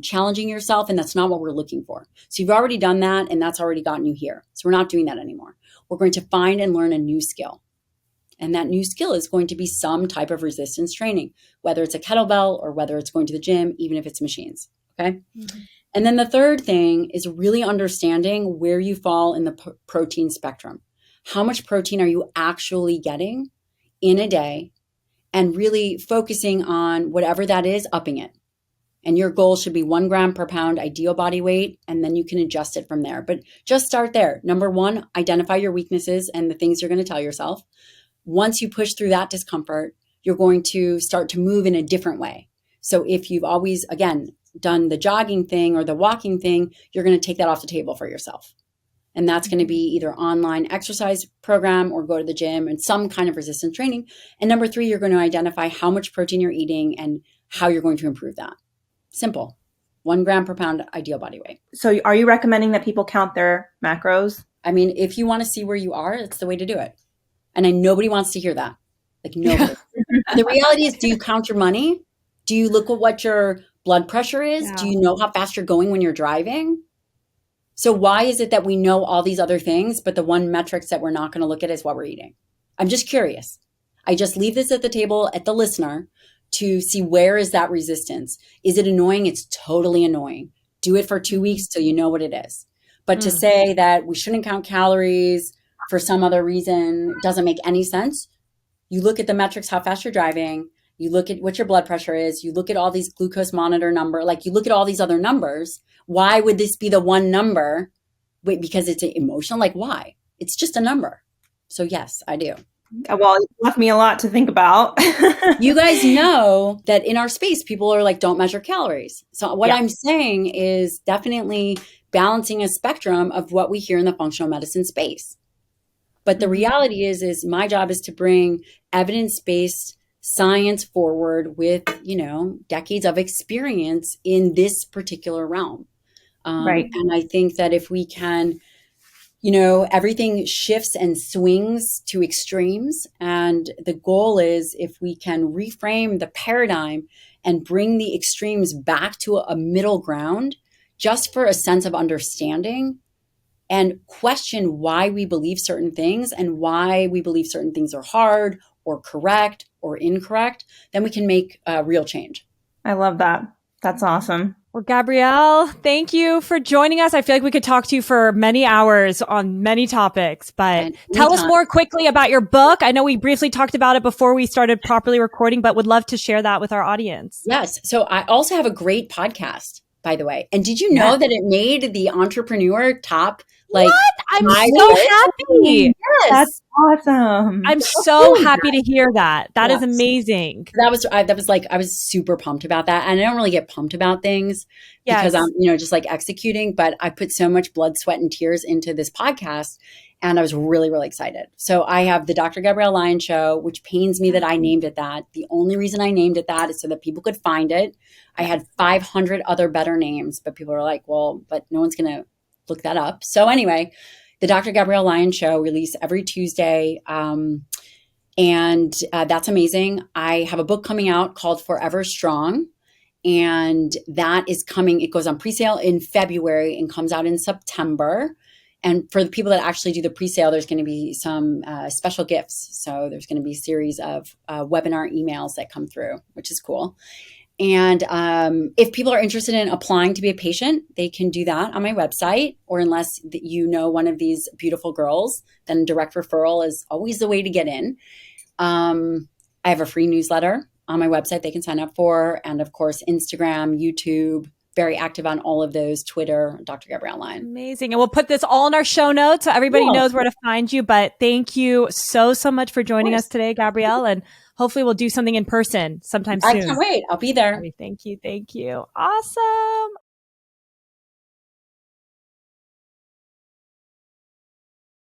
challenging yourself, and that's not what we're looking for. So you've already done that, and that's already gotten you here. So we're not doing that anymore. We're going to find and learn a new skill. And that new skill is going to be some type of resistance training, whether it's a kettlebell or whether it's going to the gym, even if it's machines, okay? Mm-hmm. And then the third thing is really understanding where you fall in the protein spectrum. How much protein are you actually getting in a day? And really focusing on whatever that is, upping it. And your goal should be 1 gram per pound ideal body weight, and then you can adjust it from there. But just start there. Number one, identify your weaknesses and the things you're going to tell yourself. Once you push through that discomfort, you're going to start to move in a different way. So if you've always, again, done the jogging thing or the walking thing, you're going to take that off the table for yourself. And that's going to be either online exercise program or go to the gym and some kind of resistance training. And number 3, you're going to identify how much protein you're eating and how you're going to improve that. Simple. 1 gram per pound ideal body weight.
So are you recommending that people count their macros?
I mean, if you want to see where you are, it's the way to do it. And nobody wants to hear that. Like nobody. The reality is, do you count your money? Do you look at what your blood pressure is?
Yeah.
Do you know how fast you're going when you're driving? So why is it that we know all these other things, but the one metrics that we're not going to look at is what we're eating? I'm just curious. I just leave this at the table at the listener to see where is that resistance. Is it annoying? It's totally annoying. Do it for 2 weeks till you know what it is. But to say that we shouldn't count calories for some other reason doesn't make any sense. You look at the metrics, how fast you're driving. You look at what your blood pressure is. You look at all these glucose monitor number. Like you look at all these other numbers. Why would this be the one number? Wait, because it's emotional? Like why? It's just a number. So yes, I do.
Well, it left me a lot to think about.
You guys know that in our space, people are like, don't measure calories. So what I'm saying is definitely balancing a spectrum of what we hear in the functional medicine space. But the reality is my job is to bring evidence-based science forward with, decades of experience in this particular realm.
Right.
And I think that if we can, everything shifts and swings to extremes. And the goal is if we can reframe the paradigm and bring the extremes back to a middle ground, just for a sense of understanding and question why we believe certain things and why we believe certain things are hard or correct or incorrect, then we can make real change.
I love that. That's awesome.
Well, Gabrielle, thank you for joining us. I feel like we could talk to you for many hours on many topics, but tell us more quickly about your book. I know we briefly talked about it before we started properly recording, but would love to share that with our audience.
Yes. So I also have a great podcast, by the way. And did you know that it made the entrepreneur top?
What? I'm so happy.
Yes.
That's awesome.
I'm so happy to hear that. That is amazing.
I was super pumped about that. And I don't really get pumped about things because I'm, just like executing, but I put so much blood, sweat, and tears into this podcast. And I was really, really excited. So I have the Dr. Gabrielle Lyon Show, which pains me that I named it that. The only reason I named it that is so that people could find it. I had 500 other better names, but people are like, well, but no one's going to look that up. So anyway, the Dr. Gabrielle Lyon Show released every Tuesday. And that's amazing. I have a book coming out called Forever Strong. And that is coming. It goes on pre-sale in February and comes out in September. And for the people that actually do the pre-sale, there's going to be some special gifts. So there's going to be a series of webinar emails that come through, which is cool. And if people are interested in applying to be a patient, they can do that on my website, or unless you know one of these beautiful girls, then direct referral is always the way to get in. I have a free newsletter on my website they can sign up for. And of course, Instagram, YouTube, very active on all of those, Twitter, Dr. Gabrielle Lyon.
Amazing. And we'll put this all in our show notes so everybody knows where to find you. But thank you so much for joining us today, Gabrielle. And hopefully we'll do something in person sometime soon.
I can't wait. I'll be there.
Thank you. Awesome.